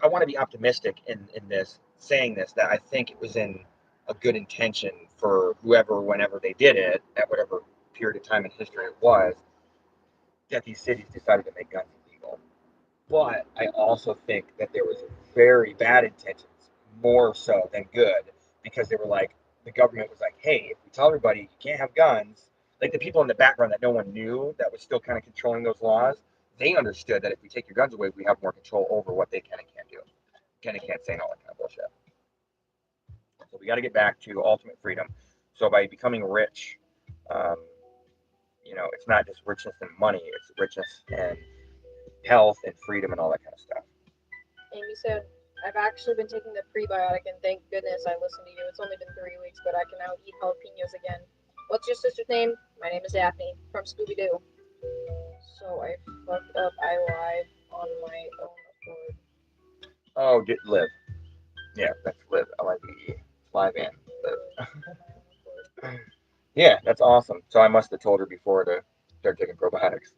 I want to be optimistic in this, saying this, that I think it was in a good intention for whoever, whenever they did it, at whatever period of time in history it was, that these cities decided to make guns illegal. But I also think that there was very bad intentions, more so than good, because they were like, the government was like, hey, if we tell everybody you can't have guns, like the people in the background that no one knew that was still kind of controlling those laws, they understood that if we take your guns away, we have more control over what they can and can't do. Can and can't say and all that kind of bullshit. So we got to get back to ultimate freedom. So by becoming rich, um, it's not just richness in money, it's richness in health and freedom and all that kind of stuff. Amy said, I've actually been taking the prebiotic and thank goodness I listened to you. It's only been 3 weeks, but I can now eat jalapenos again. What's your sister's name? My name is Daphne from Scooby Doo. So I fucked up. I live on my own accord. Oh, get live. Yeah, that's live. Live and live. Yeah, that's awesome. So I must have told her before to start taking probiotics.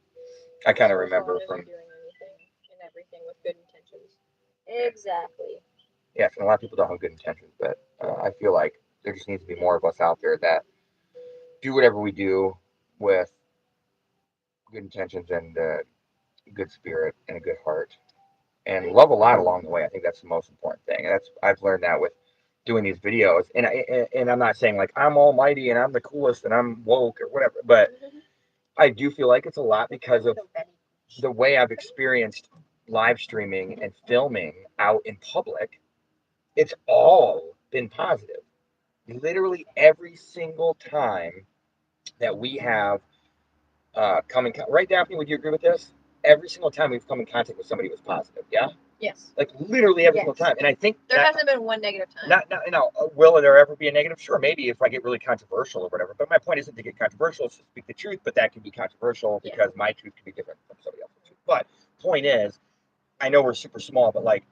I kind of First of all, remember never from, doing anything and everything with good intentions. Exactly. yes, and a lot of people don't have good intentions, but I feel like there just needs to be more of us out there that do whatever we do with good intentions and good spirit and a good heart and love a lot along the way. I think that's the most important thing. And that's I've learned that with doing these videos. And I'm not saying like I'm almighty and I'm the coolest and I'm woke or whatever, but I do feel like it's a lot because of the way I've experienced live streaming and filming out in public. It's all been positive. Literally every single time that we have come in right, Daphne, would you agree with this? Every single time we've come in contact with somebody who was positive, yeah? Yes. Like literally every single time. And I think there hasn't been one negative time. Will there ever be a negative? Sure, maybe if I get really controversial or whatever. But my point isn't to get controversial, it's to speak the truth. But that can be controversial because my truth can be different from somebody else's truth. But point is, I know we're super small, but like,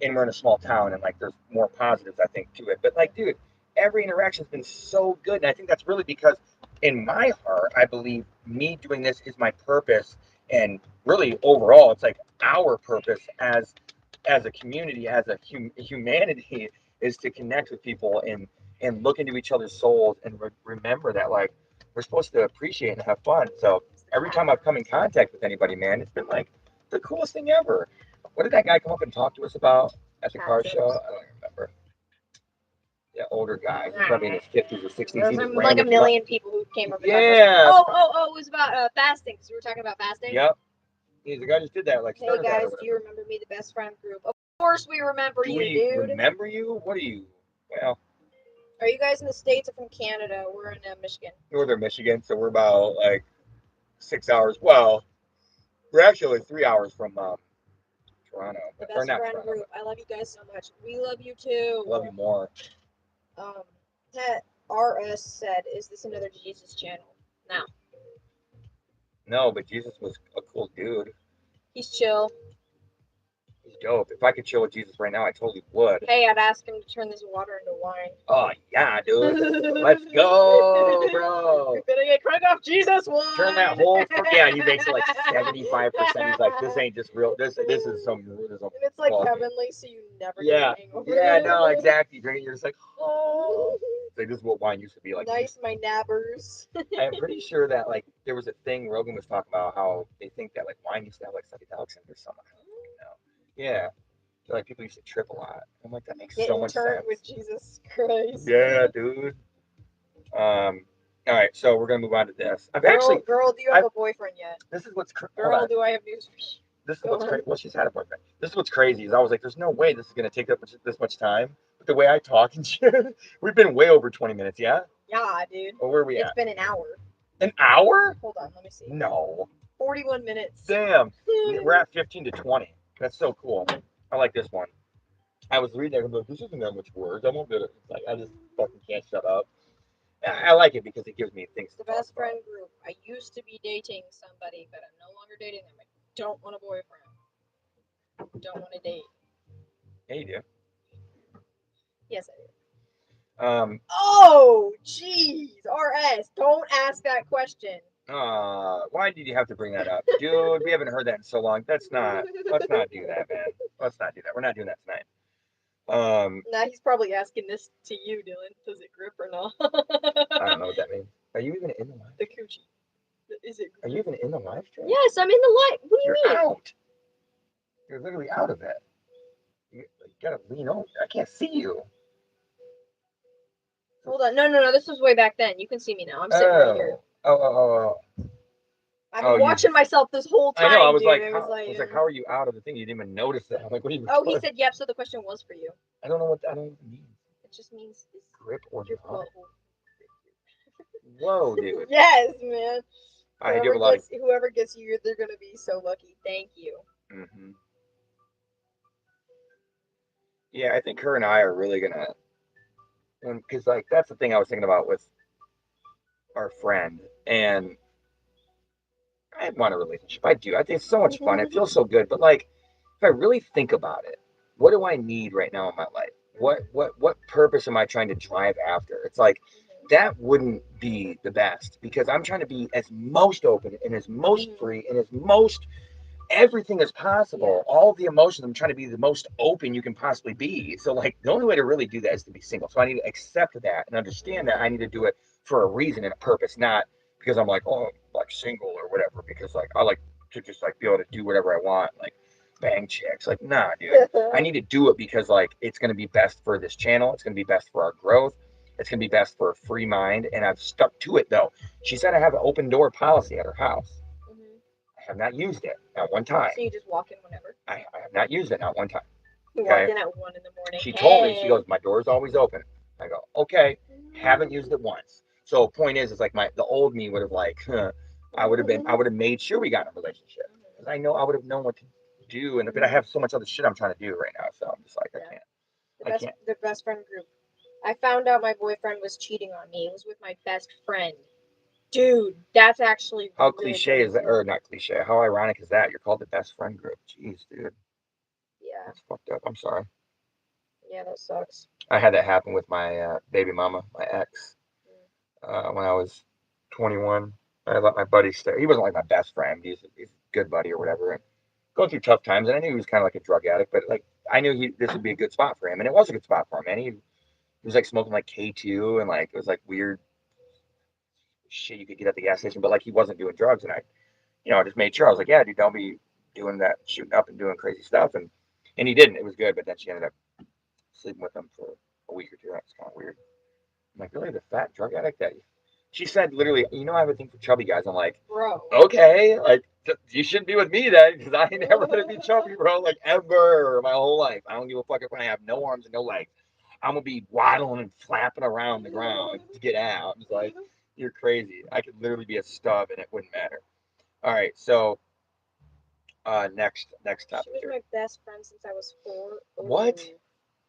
and we're in a small town, and like, there's more positives I think to it. But like, dude, every interaction's been so good, and I think that's really because, in my heart, I believe me doing this is my purpose, and really overall, it's like our purpose as a community, as a humanity, is to connect with people and look into each other's souls and remember that like we're supposed to appreciate and have fun. So every time I've come in contact with anybody, man, it's been like the coolest thing ever. What did that guy come up and talk to us about at the car show? I don't remember. Yeah, older guy. He's probably in his 50s or 60s. There's like a million people who came up. Yeah. Oh, it was about fasting. Because we were talking about fasting. Yep. He's the guy just did that. Like, hey guys, do you remember me, the best friend group? Of course we remember you, dude. Remember you? What are you? Well, are you guys in the States or from Canada? We're in Michigan. Northern Michigan, so we're about like 6 hours. Well, we're actually 3 hours from Toronto. The best friend group. I love you guys so much. We love you too. Love you more. That RS said, "Is this another Jesus channel?" No. No, but Jesus was a cool dude. He's chill. He's dope. If I could chill with Jesus right now, I totally would. Hey, I'd ask him to turn this water into wine. Oh yeah, dude. Let's go, bro. You're gonna get crunk off Jesus wine. Turn that whole yeah, and he makes it like 75%. He's like, this ain't just real. This is some. And it's like heavenly, so you never yeah, get hangover. Yeah, no, exactly. You're just like, oh. Like, this is what wine used to be like. Nice, my nabbers. I'm pretty sure that like there was a thing Rogan was talking about how they think that like wine used to have like psychedelics in it or something. Yeah. So, like people used to trip a lot. I'm like, that makes so much sense. With Jesus Christ. Yeah, dude. All right, so we're gonna move on to this. Girl, do you have a boyfriend yet? This is what's girl, do I have news for you? This is what's crazy. Well, she's had a boyfriend. This is what's crazy is I was like, there's no way this is gonna take up this much time. But the way I talk and shit, we've been way over 20 minutes. Yeah. Yeah, dude. Well, where are we at? It's been an hour. An hour? Hold on, let me see. No. 41 minutes. Damn. We're at 15 to 20. That's so cool. I like this one. I was reading it, I'm like, this isn't that much words. I'm gonna like, I just fucking can't shut up. I like it because it gives me things. The best friend group. I used to be dating somebody, but I'm no longer dating them. I don't want a boyfriend. Don't want to date. Yeah, you do. Yes, I do. Oh, jeez, RS, don't ask that question. Why did you have to bring that up, dude? We haven't heard that in so long. Let's not do that, man. Let's not do that. We're not doing that tonight. Now he's probably asking this to you, Dylan. Does it grip or not? I don't know what that means. Are you even in the live? The coochie. Is it? Are you even in the live stream? Yes, I'm in the live. What do you mean? You're out. You're literally out of it. You gotta lean over. I can't see you. Hold on. No. This was way back then. You can see me now. I'm sitting right here. Oh. I've been watching myself this whole time. I know. I was like, how are you out of the thing? You didn't even notice that. I'm like, what are you? Oh, he said yep. So the question was for you. I don't know what it means. It just means grip or not. Whoa, dude. Yes, man. I do have a lot. Whoever gets you, they're gonna be so lucky. Thank you. Mm-hmm. Yeah, I think her and I are really gonna, because like that's the thing I was thinking about with our friend, and I want a relationship. I do. I think it's so much fun. It feels so good. But like, if I really think about it, what do I need right now in my life? What purpose am I trying to drive after? It's like, that wouldn't be the best because I'm trying to be as most open and as most Mhm. free and as most everything is Yeah. possible. All the emotions, I'm trying to be the most open you can possibly be. So, like, the only way to really do that is to be single. So, I need to accept that and understand that I Mhm. need to do it for a reason and a purpose, not because I'm like, oh, I'm like single or whatever. Because, like, I like to just like be able to do whatever I want, like bang chicks. Like, nah, dude. I need to do it because, like, it's going to be best for this channel. It's going to be best for our growth. It's going to be best for a free mind. And I've stuck to it, though. She said I have an open door policy at her house. Mhm. I have not used it not one time. So you just walk in whenever. I have not used it not one time. You walk Okay. in at 1 in the morning. She told me, she Hey. goes, my door's always open. I go, okay. Haven't used it once. So point is like the old me would have like, huh, I would have made sure we got in a relationship because I know I would have known what to do. And but I have so much other shit I'm trying to do right now. So I'm just like, Yeah. I can't. The best friend group. I found out my boyfriend was cheating on me. It was with my best friend. Dude, that's actually How real cliche is that? crazy. Or not cliche. How ironic is that? You're called the best friend group. Jeez, dude. Yeah. That's fucked up. I'm sorry. Yeah, that sucks. I had that happen with my baby mama, my ex. When I was 21. I let my buddy stay. He wasn't like my best friend. He's a good buddy or whatever. And going through tough times, and I knew he was kind of like a drug addict, but like I knew this would be a good spot for him, and it was a good spot for him. And he was like smoking like K2 and like it was like weird shit you could get at the gas station, but like he wasn't doing drugs. And I just made sure I was like, yeah, dude, don't be doing that, shooting up and doing crazy stuff. And he didn't. It was good, but then she ended up sleeping with him for a week or two. That's kind of weird. I'm like, really, the fat drug addict that she said literally, I have a thing for chubby guys. I'm like, Bro. okay, like you shouldn't be with me then because I ain't never gonna be chubby, bro. Like ever, my whole life. I don't give a fuck if I have no arms and no legs. I'm gonna be waddling and flapping around the ground to get out. It's like you're crazy. I could literally be a stub and it wouldn't matter. All right, so next She topic was here. my best friend since I was 4. What? Ooh.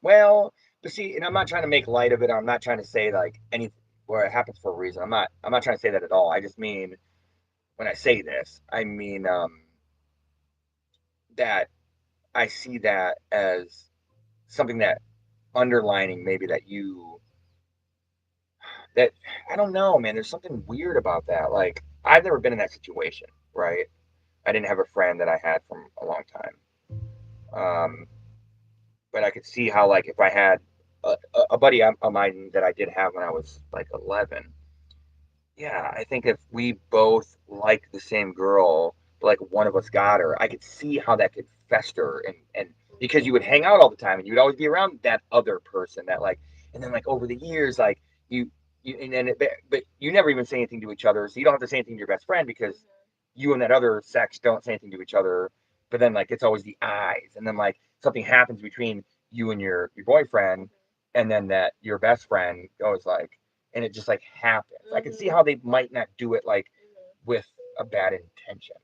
Well, but see, and I'm not trying to make light of it. I'm not trying to say like anything where it happens for a reason. I'm not trying to say that at all. I just mean when I say this, I mean that I see that as something that underlining maybe that I don't know, man. There's something weird about that. Like I've never been in that situation, right? I didn't have a friend that I had from a long time. But I could see how like if I had a buddy of mine that I did have when I was like 11. Yeah, I think if we both like the same girl, but like one of us got her, I could see how that could fester and because you would hang out all the time and you'd always be around that other person that like and then like over the years like you and then but you never even say anything to each other, so you don't have to say anything to your best friend because you and that other sex don't say anything to each other. But then like it's always the eyes, and then like something happens between you and your boyfriend, and then that your best friend goes like and it just like happens. I can see how they might not do it like with a bad intention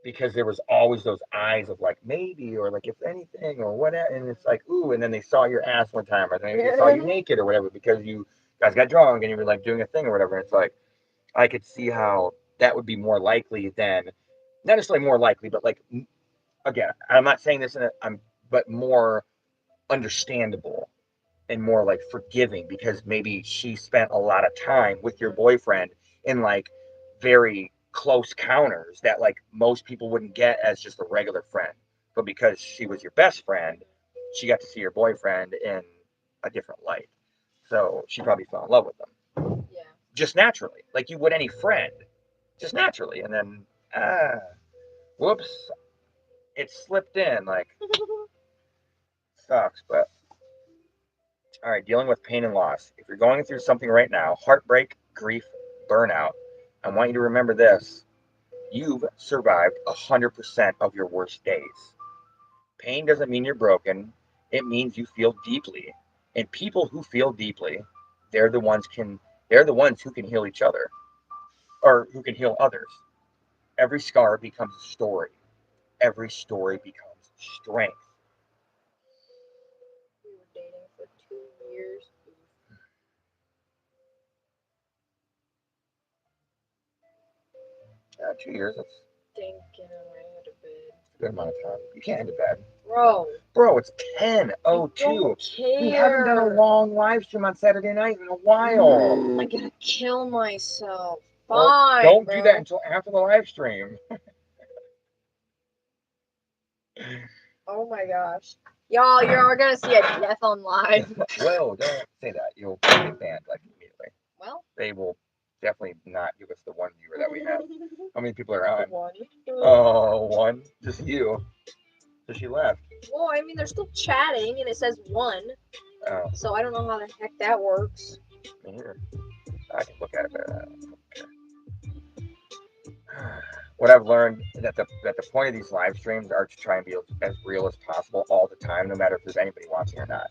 because there was always those eyes of like maybe or like if anything or whatever, and it's like ooh, and then they saw your ass one time or they saw you naked or whatever because you guys got drunk and you were like doing a thing or whatever. And it's like I could see how that would be more likely than not necessarily more likely, but like again, I'm not saying this in a I'm but more understandable and more like forgiving because maybe she spent a lot of time with your boyfriend in like very close counters that like most people wouldn't get as just a regular friend. But because she was your best friend, she got to see your boyfriend in a different light. So she probably fell in love with him Yeah. just naturally, like you would any friend, just naturally. And then, whoops, it slipped in. Like, sucks, but all right, dealing with pain and loss. If you're going through something right now, heartbreak, grief, burnout, I want you to remember this. You've survived 100% of your worst days. Pain doesn't mean you're broken. It means you feel deeply. And people who feel deeply, they're the ones can they're the ones who can heal each other or who can heal others. Every scar becomes a story. Every story becomes strength. We were dating for 2 years. 2 years. That's Thinking I might have been. Good amount of time. You can't end it bad. Bro, Bro, it's I 10:02. don't We haven't done a care. long live stream on Saturday night in a while. I'm gonna kill myself. Well, Fine, don't do that bro. until after the live stream. Oh my gosh. Y'all, you're gonna see a death on live. Well, don't say that. You'll get banned like immediately. Well, They will definitely not give us the one viewer that we have. How many people are on? one. Oh, one. Just you. So she left. Well, I mean, they're still chatting, and it says one. Oh, So I don't know how the heck that works. me neither. I can look at it, but I don't care. What I've learned is that the point of these live streams are to try and be as real as possible all the time, no matter if there's anybody watching or not.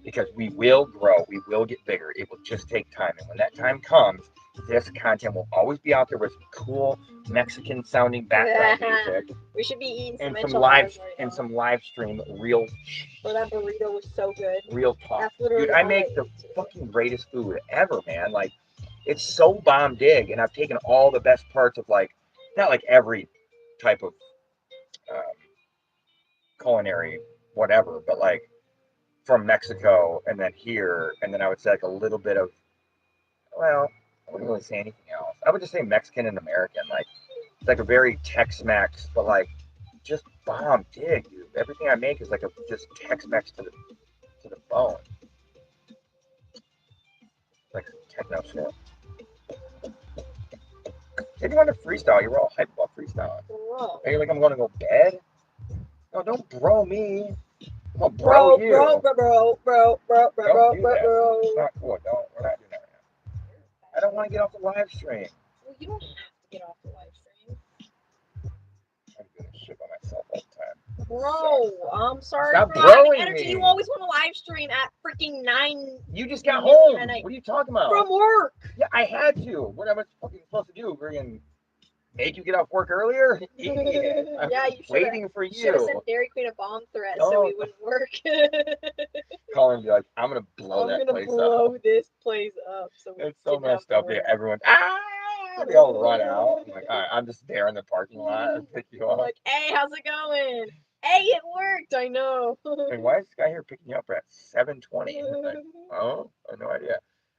Because we will grow, we will get bigger. It will just take time, and when that time comes, this content will always be out there with cool Mexican sounding background music. We should be eating some and some enchiladas right and now. some live stream real But that burrito was so good. real talk. That's literally Dude, I all make the ate today. fucking greatest food ever, man. Like, it's so bomb dig, and I've taken all the best parts of like, not like every type of um, culinary whatever, but like from Mexico and then here, and then I would say like a little bit of, well, I wouldn't really say anything else. I would just say Mexican and American, like it's like a very Tex-Mex, but like just bomb dig, dude. Everything I make is like a just Tex-Mex to the bone, like techno shit. If you want to freestyle, you were all hyped about freestyling. Bro. Are you like, I'm going to go bed? No, don't bro me. I'm gonna bro you. Bro. Don't do that. It's not cool. Don't. We're not doing that right now. I don't want to get off the live stream. Well, you don't have to get off the live stream. I'm doing this shit by myself all the time. Bro, I'm sorry Stop for having broing energy. me. You always want to live stream at freaking 9. You just got home. What are you talking about? From work. Yeah, I had to. What am I fucking supposed to do? Friggin' make you get off work earlier? Idiot. I'm Yeah, you waiting for you. Should have sent Dairy Queen a bomb threat so we wouldn't work. Call him and be like, I'm gonna blow that place up. I'm gonna blow this place up. So it's so messed up. Yeah, everyone, they all run out. I'm like, all right, I'm just there in the parking lot and pick you up. Like, hey, how's it going? Hey, it worked. I know. Like, why is this guy here picking you up at 7:20? Like, oh, I have no idea.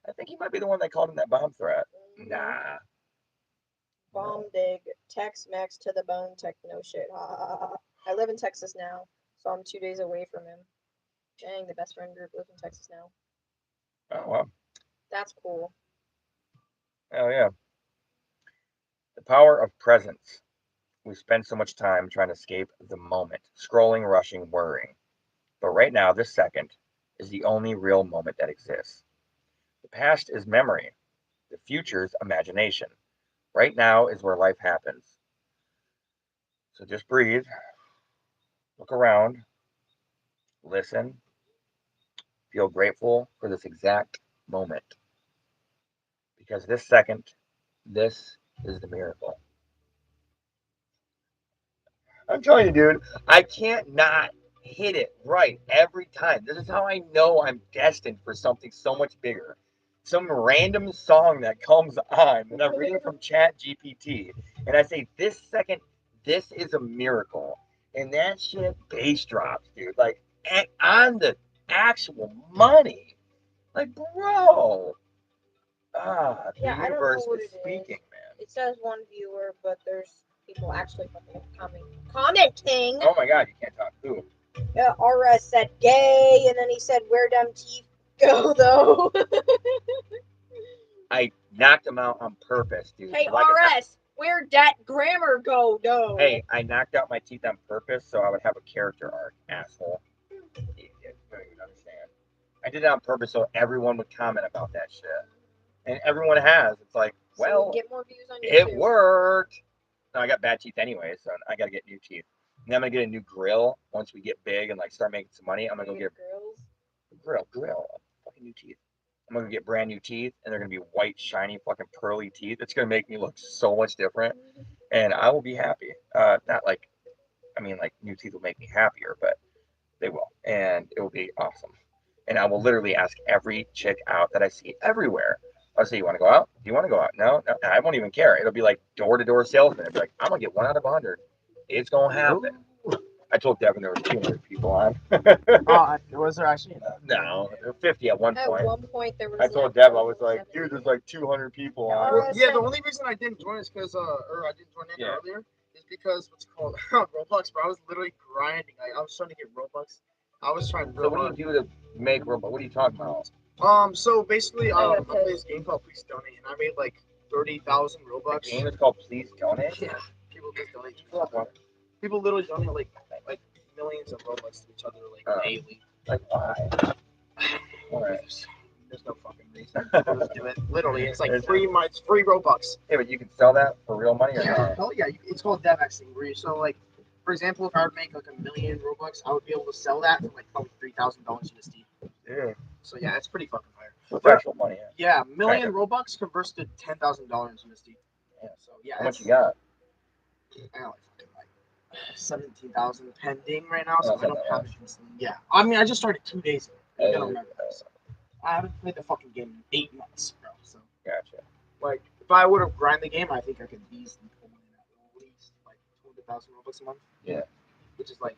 I think he might be the one that called him that bomb threat. Nah. Bomb dig, Tex-Mex to the bone, techno shit. I live in Texas now, so I'm 2 days away from him. Dang, the best friend group lives in Texas now. Oh, well. That's cool. Oh, yeah. The power of presence. We spend so much time trying to escape the moment, scrolling, rushing, worrying. But right now, this second, is the only real moment that exists. The past is memory. The future's imagination. Right now is where life happens. So just breathe, look around, listen, feel grateful for this exact moment. Because this second, this is the miracle. I'm telling you, dude, I can't not hit it right every time. This is how I know I'm destined for something so much bigger. Some random song that comes on, and I'm reading from Chat GPT, and I say, this second, this is a miracle. And that shit bass drops, dude. Like, on the actual money. Like, bro. The universe is speaking, man. It says one viewer, but there's people actually commenting. Oh my god, you can't talk. Who? RS said gay, and then he said, where them teeth go, though? I knocked him out on purpose, dude. Hey, RS, where'd that grammar go, though? Hey, I knocked out my teeth on purpose so I would have a character arc, asshole. Idiot. You don't even understand. I did it on purpose so everyone would comment about that shit. And everyone has. It's like, well, so get more views on YouTube. It worked. No, I got bad teeth anyway, so I got to get new teeth. And then I'm going to get a new grill once we get big and like start making some money. I'm going to go get grill, fucking new teeth. I'm going to get brand new teeth, and they're going to be white, shiny, fucking pearly teeth. It's going to make me look so much different, and I will be happy. Not like, I mean, like new teeth will make me happier, but they will, and it will be awesome. And I will literally ask every chick out that I see everywhere. I'll say, you want to go out? Do you want to go out? No, no, I won't even care. It'll be like door-to-door salesman. It'll be like, I'm going to get 1 out of 100. It's going to happen. I told Devin there was 200 people on. Was there actually? No, there were 50 at one At point. one point, there was. I told like, Devin, I was like, 70. dude, there's like 200 people Yeah, on. or Well, yeah, the only reason I didn't join is because, or I didn't join in earlier, is because what's it called Roblox. Bro, I was literally grinding. Like, I was trying to get Robux. I was trying. So what do you do to make robot? What are you talking about? So basically, I I got play this game called Please Donate, and I made like 30,000 The Robux. game is called Please Donate. Yeah, people just donate. People literally donate like millions of Robux to each other like daily. Like why? Alright. There's no fucking reason. People just do it. Literally, it's like it's free Robux. Yeah, but you can sell that for real money or Yeah, not? hell yeah. It's called DevXing, where you so like, for example, if I would make like 1,000,000 Robux, I would be able to sell that for like probably $3,000 USD. Yeah. So yeah, it's pretty fucking high. So it's actual money. Yeah, million Robux converts to $10,000 USD. Yeah. So yeah, How much you got? I got like 17,000 pending right now, so Oh, I don't not have much. it instantly. Yeah, I mean, I just started 2 days ago. I Oh, don't remember. So I haven't played the fucking game in 8 months, bro. So Gotcha. like, if I would have grinded the game, I think I could easily pull in at least like 200,000 Robux a month. Yeah. Which is like.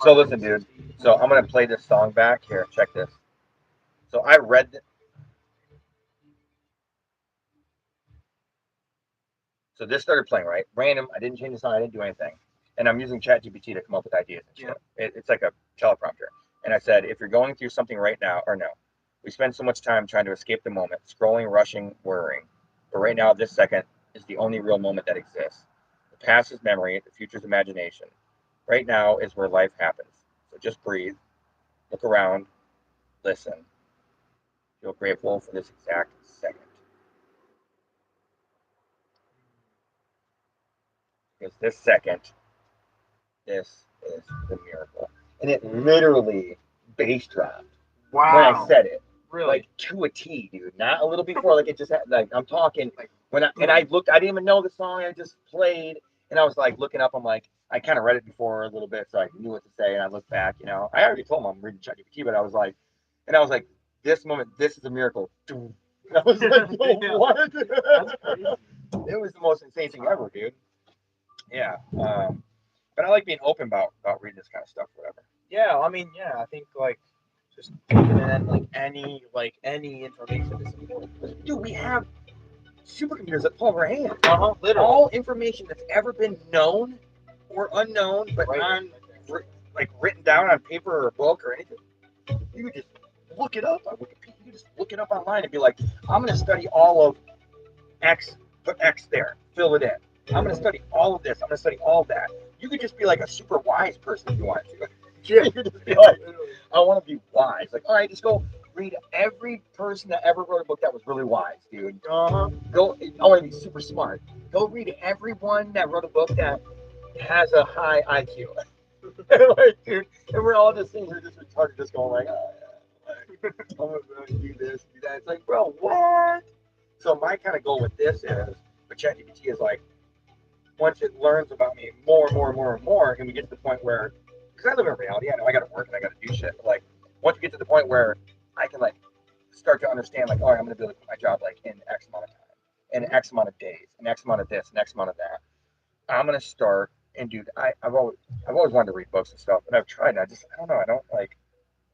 So listen, dude. So I'm gonna play this song back here. Check this. So I read. So this started playing, right? Random. I didn't change the song. I didn't do anything. And I'm using ChatGPT to come up with ideas and shit. It's like a teleprompter. And I said, if you're going through something right now, or no, we spend so much time trying to escape the moment, scrolling, rushing, worrying. But right now, this second is the only real moment that exists. The past is memory, the future is imagination. Right now is where life happens. So just breathe, look around, listen. Feel grateful for this exact second. Because this second, this is the miracle. And it literally bass dropped when I said it. Really? Like to a T, dude. Not a little before, like it just had, like I'm talking like when I looked, I didn't even know the song. I just played, and I was like looking up. I'm like, I kind of read it before a little bit, so I knew what to say. And I looked back, you know, I already told him I'm reading ChatGPT, but I was like, this moment, this is a miracle. And I was like, what? That's crazy. It was the most insane thing ever, dude. Yeah. But I like being open about reading this kind of stuff, whatever. Yeah, I mean, yeah, I think like just taking in like any information is important. Dude, we have supercomputers at the palm of our hand. Literally. All information that's ever been known or unknown, but like written down on paper or a book or anything, you could just look it up on Wikipedia. You could just look it up online and be like, I'm going to study all of X, put X there, fill it in. I'm going to study all of this. I'm going to study all of that. You could just be like a super wise person if you wanted to. You could just be like, I want to be wise. Like, all right, just go read every person that ever wrote a book that was really wise, dude. Go. I want to be super smart. Go read everyone that wrote a book that has a high IQ. Like, dude, and we're all just things are just retarded, just going like, I'm going to do this, do that. It's like, bro, what? So my kind of goal with this is, with ChatGPT is like, once it learns about me more and more and more and more, and we get to the point where, because I live in reality, I know I got to work and I got to do shit. But like, once we get to the point where I can like start to understand, like, all right, I'm going to be able to do my job like in X amount of time, in X amount of days, in X amount of this, and X amount of that. I'm going to start and dude, I've always wanted to read books and stuff, and I've tried. And I don't know. I don't like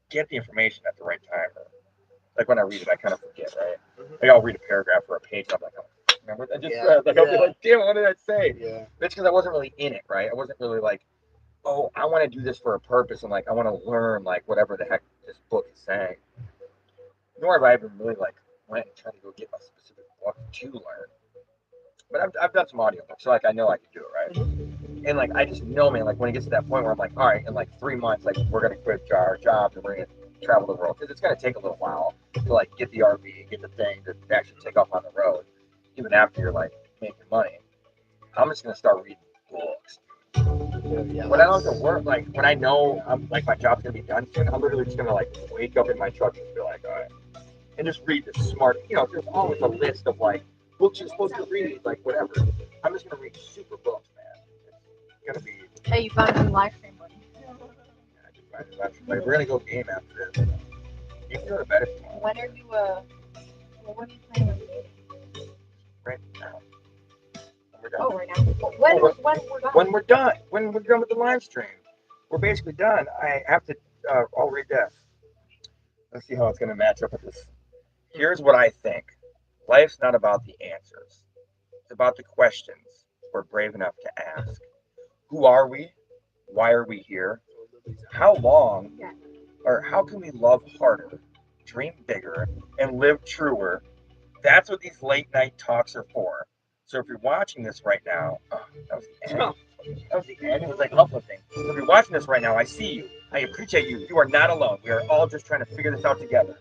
get the information at the right time. Or, like when I read it, I kind of forget, right? Like I'll read a paragraph or a page, and I'm like, oh, remember? I just like I'll be like, damn, what did I say? Yeah. It's because I wasn't really in it, right? I wasn't really like, oh, I want to do this for a purpose, and like I want to learn like whatever the heck this book is saying. Nor have I ever really like went and tried to go get a specific book to learn. But I've done some audiobooks, so like I know I can do it, right? And like I just know, man, like when it gets to that point where I'm like, all right, in like 3 months, like we're gonna quit our jobs and we're gonna travel the world because it's gonna take a little while to like get the RV, get the thing to actually take off on the road, even after you're like making money. I'm just gonna start reading books. When I don't have to work, like when I know I'm like my job's gonna be done soon, I'm literally just gonna like wake up in my truck and be like, all right, and just read the smart. You know, there's always a list of like books you're supposed to read, like whatever. I'm just gonna read super books, man. It's gonna be. Hey, you found a new live stream, buddy. Like, we're gonna go game after this. You can go to bed if you want. When are you when are you planning on dating? Right now. When we're done. Oh, right now. When we're done. When we're done with the live stream. we're basically done. I have to. I'll read this. Let's see how it's going to match up with this. Here's what I think. Life's not about the answers. It's about the questions we're brave enough to ask. Who are we? Why are we here? How long, or how can we love harder, dream bigger, and live truer? That's what these late night talks are for. So if you're watching this right now, oh, that was the end. That was the end. It was like uplifting. So if you're watching this right now, I see you. I appreciate you. You are not alone. We are all just trying to figure this out together.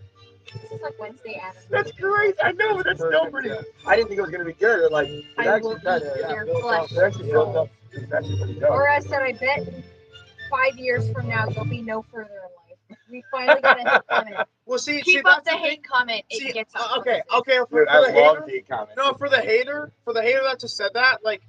This is like Wednesday Adams. That's great. I know, but that's still pretty. I didn't think it was gonna be good. Like it I actually will kind eat of. your It flesh. actually built up. It's actually pretty dope. Or I said, I bet 5 years from now you'll be no further in life. We finally got a hate comment. Well, see, Keep that's up the hate comment. See, It gets us. okay. For Dude, I the love hater, the comments. no, for the hater that just said that, like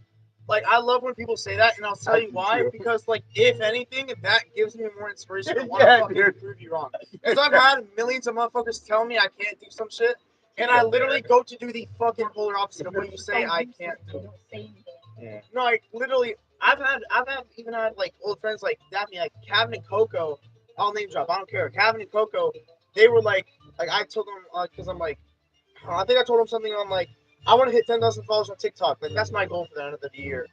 I love when people say that, and I'll tell you why. Too. Because, like, if anything, that gives me more inspiration to want Yeah, to fucking dude. prove you wrong. Because I've had millions of motherfuckers tell me I can't do some shit, and I literally go to do the fucking polar opposite of what you say I can't do. Don't say anything. Yeah. No, like literally, I've even had like old friends like Daphne, like Kevin and Coco. I'll name drop. I don't care. Kevin and Coco, they were like I told them because I'm like, I think I told them something on like I want to hit 10,000 followers on TikTok. Like that's my goal for the end of the year.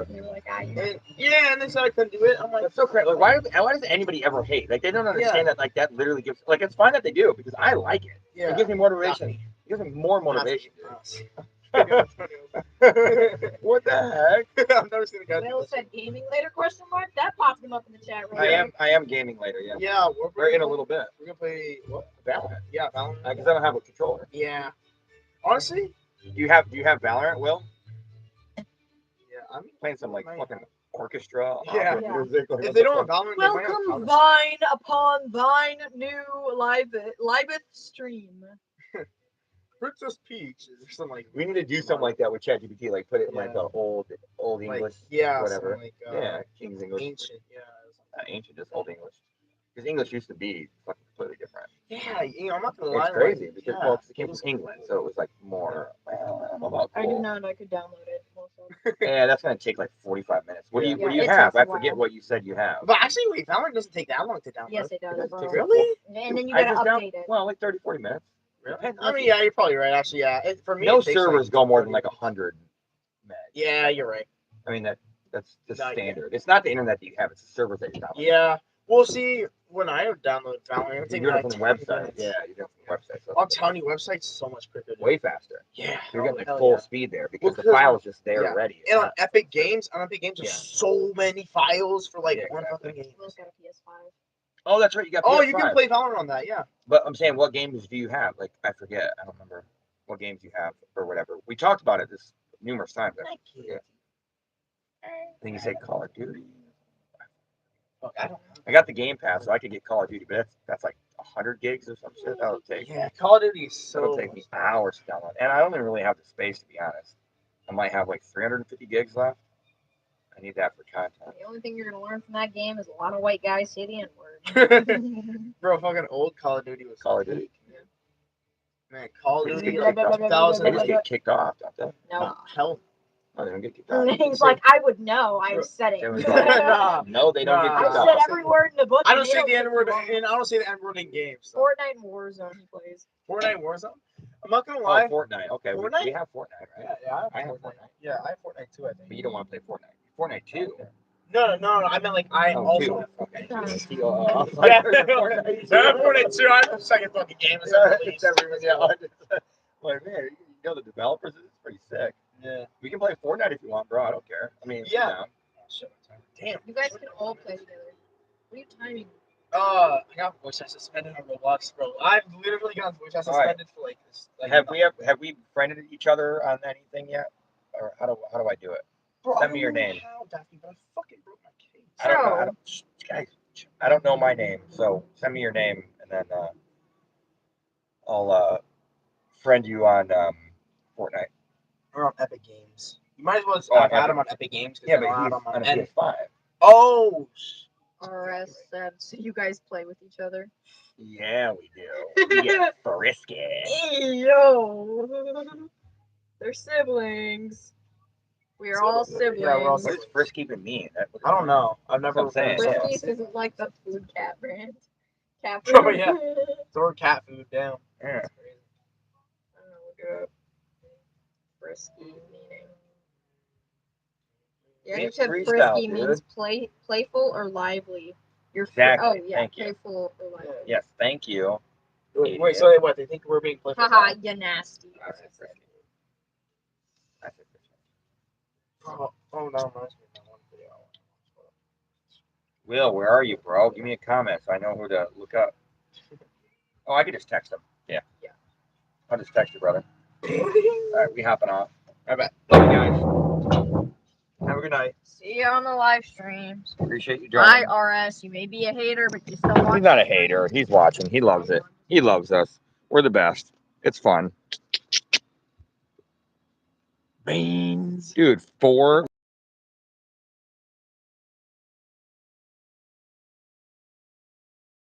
They were like, And they said I couldn't do it. I'm like, That's so crazy. Like, why does anybody ever hate? Like, they don't understand that. Like, that literally gives. Like, it's fine that they do because I like it. yeah. It gives me motivation. It gives me more motivation. What the heck? I've never seen a guy. Will said gaming later question mark. That popped him up in the chat I right am gaming later. Yeah. Yeah, We're in a little bit. We're gonna play what? Valorant. Yeah, Valorant. Because I don't have a controller. Yeah. Honestly, Do you have Valorant, Will? yeah, I'm Playing some like fucking orchestra. Yeah. opera music. Like, if they don't have Valorant, they might have Welcome Counter. thine upon thine new liveth stream. Princess Peach or something like. We need to do something like that with ChatGPT. Like, put it in like Yeah. the old Like, English. yeah, Whatever. something Yeah. King's English. ancient, yeah. Not ancient, just old English. Because English used to be fucking completely different. Yeah, I'm not gonna lie. It's crazy like, because yeah, well, 'cause it came from England, so it was like more. Well, I'm about I do cool. not. I could download it. Also. Yeah, that's gonna take like 45 minutes. What do Yeah. you Yeah, it have? takes I a forget while. what you said you have. But actually, wait, Valorant doesn't take that long to download. Yes, it does. It does Bro. take Really? And then you I gotta just update it. Well, like 30, 40 minutes. Really? Depends. I mean, yeah, you're probably right. Actually, yeah. For me, No it takes, servers like, go more than 30 like 100 meg. Yeah, you're right. I mean that's just No, yeah. standard. It's not the internet that you have; it's the servers that you download. Yeah. Well, see, when I download Valorant, it You takes do it like from 20 websites. minutes. Yeah, you do it from websites. So I'm telling you, websites so much quicker. way faster. Yeah. You're getting like hell full yeah. speed there because the Well, 'cause file is just there yeah. already. And on Epic Games, there's Yeah. so many files for like Yeah, one exactly. fucking game. Will's got a PS5. Oh, that's right. You got. Oh, PS5. you can play Valorant on that, yeah. But I'm saying, what games do you have? Like, I forget. I don't remember what games you have or whatever. We talked about it this numerous times. Yeah. I think you said Call of Duty. Fuck, I don't know. I got the Game Pass, so I could get Call of Duty, but that's like 100 gigs or some shit. That'll take. Yeah, Call of Duty is That'll so take me hours to download, and I don't even really have the space to be honest. I might have like 350 gigs left. I need that for content. The only thing you're gonna learn from that game is a lot of white guys say the N-word. Bro, fucking old Call of Duty was Call of Duty. Man, Call of They just Duty get like kicked off. 2000. They just get kicked off, don't they? No. Hell. Oh, they don't get kicked off. He's like, I would know. I said it. It was like, Nah. no, they don't get I kicked said off. every word in the book. I and don't they say the kick N-word, you off. and I don't say the N-word in games. So. Fortnite and Warzone he plays. Fortnite Warzone? I'm not gonna Oh, lie. Fortnite. Okay, Fortnite? we have Fortnite, right? Yeah, I have Fortnite. Yeah, I have Fortnite too, I think. But you don't want to play Fortnite. Fortnite 2. No. I meant like I Oh, also 2. have Okay. Yeah. Yeah, Fortnite 2. I have Fortnite too. I have the second fucking game. It's Yeah, released. it's everyone, yeah. Like, man, you know the developers, it's pretty sick. Yeah. We can play Fortnite if you want, bro. I don't care. I mean, Yeah. you know. Damn. You guys can all play together. What are you timing? I got voice chat suspended on Roblox, bro. I've literally got voice chat Alright. suspended for like this. Like, Have we friended each other on anything yet? Or how do I do it? bro, send I me don't your know name. How, Daphne, but I fucking broke my case. I don't know. Guys, I don't know my name, so send me your name and then I'll friend you on Fortnite. Or on Epic Games. You might as well just Oh, on add Epic. him on Epic Games. 'Cause Yeah, then but I'll add he's him on a and- PS5. Oh. RS so you guys play with each other. Yeah, we do. We get frisky. Yo, they're siblings. We're all siblings. Yeah, we're all What does frisky even mean? I don't know. I've never. That's what I'm saying. Friskies isn't like the food cat brand. Cat Oh, food. yeah. Throw cat food down. Yeah. That's crazy. I'm gonna look it up. Frisky meaning. Yeah, you It's said freestyle, frisky dude. means playful or lively. You're Exactly. Oh yeah, Thank you. playful or lively. Yes, thank you. Wait, so what? They think we're being playful? Haha, you nasty. I said frisky. I said frisky. Oh, that reminds me of that one video. Will, where are you, bro? Give me a comment so I know who to look up. Oh, I could just text him. Yeah. I'll just text you, brother. All right, we hopping off. I bet. Love you guys. Have a good night. See you on the live streams. Appreciate you Bye, joining. RS. You may be a hater, but you still watch. He's not a hater. He's watching. He loves it. He loves us. We're the best. It's fun. Beans. Dude, 4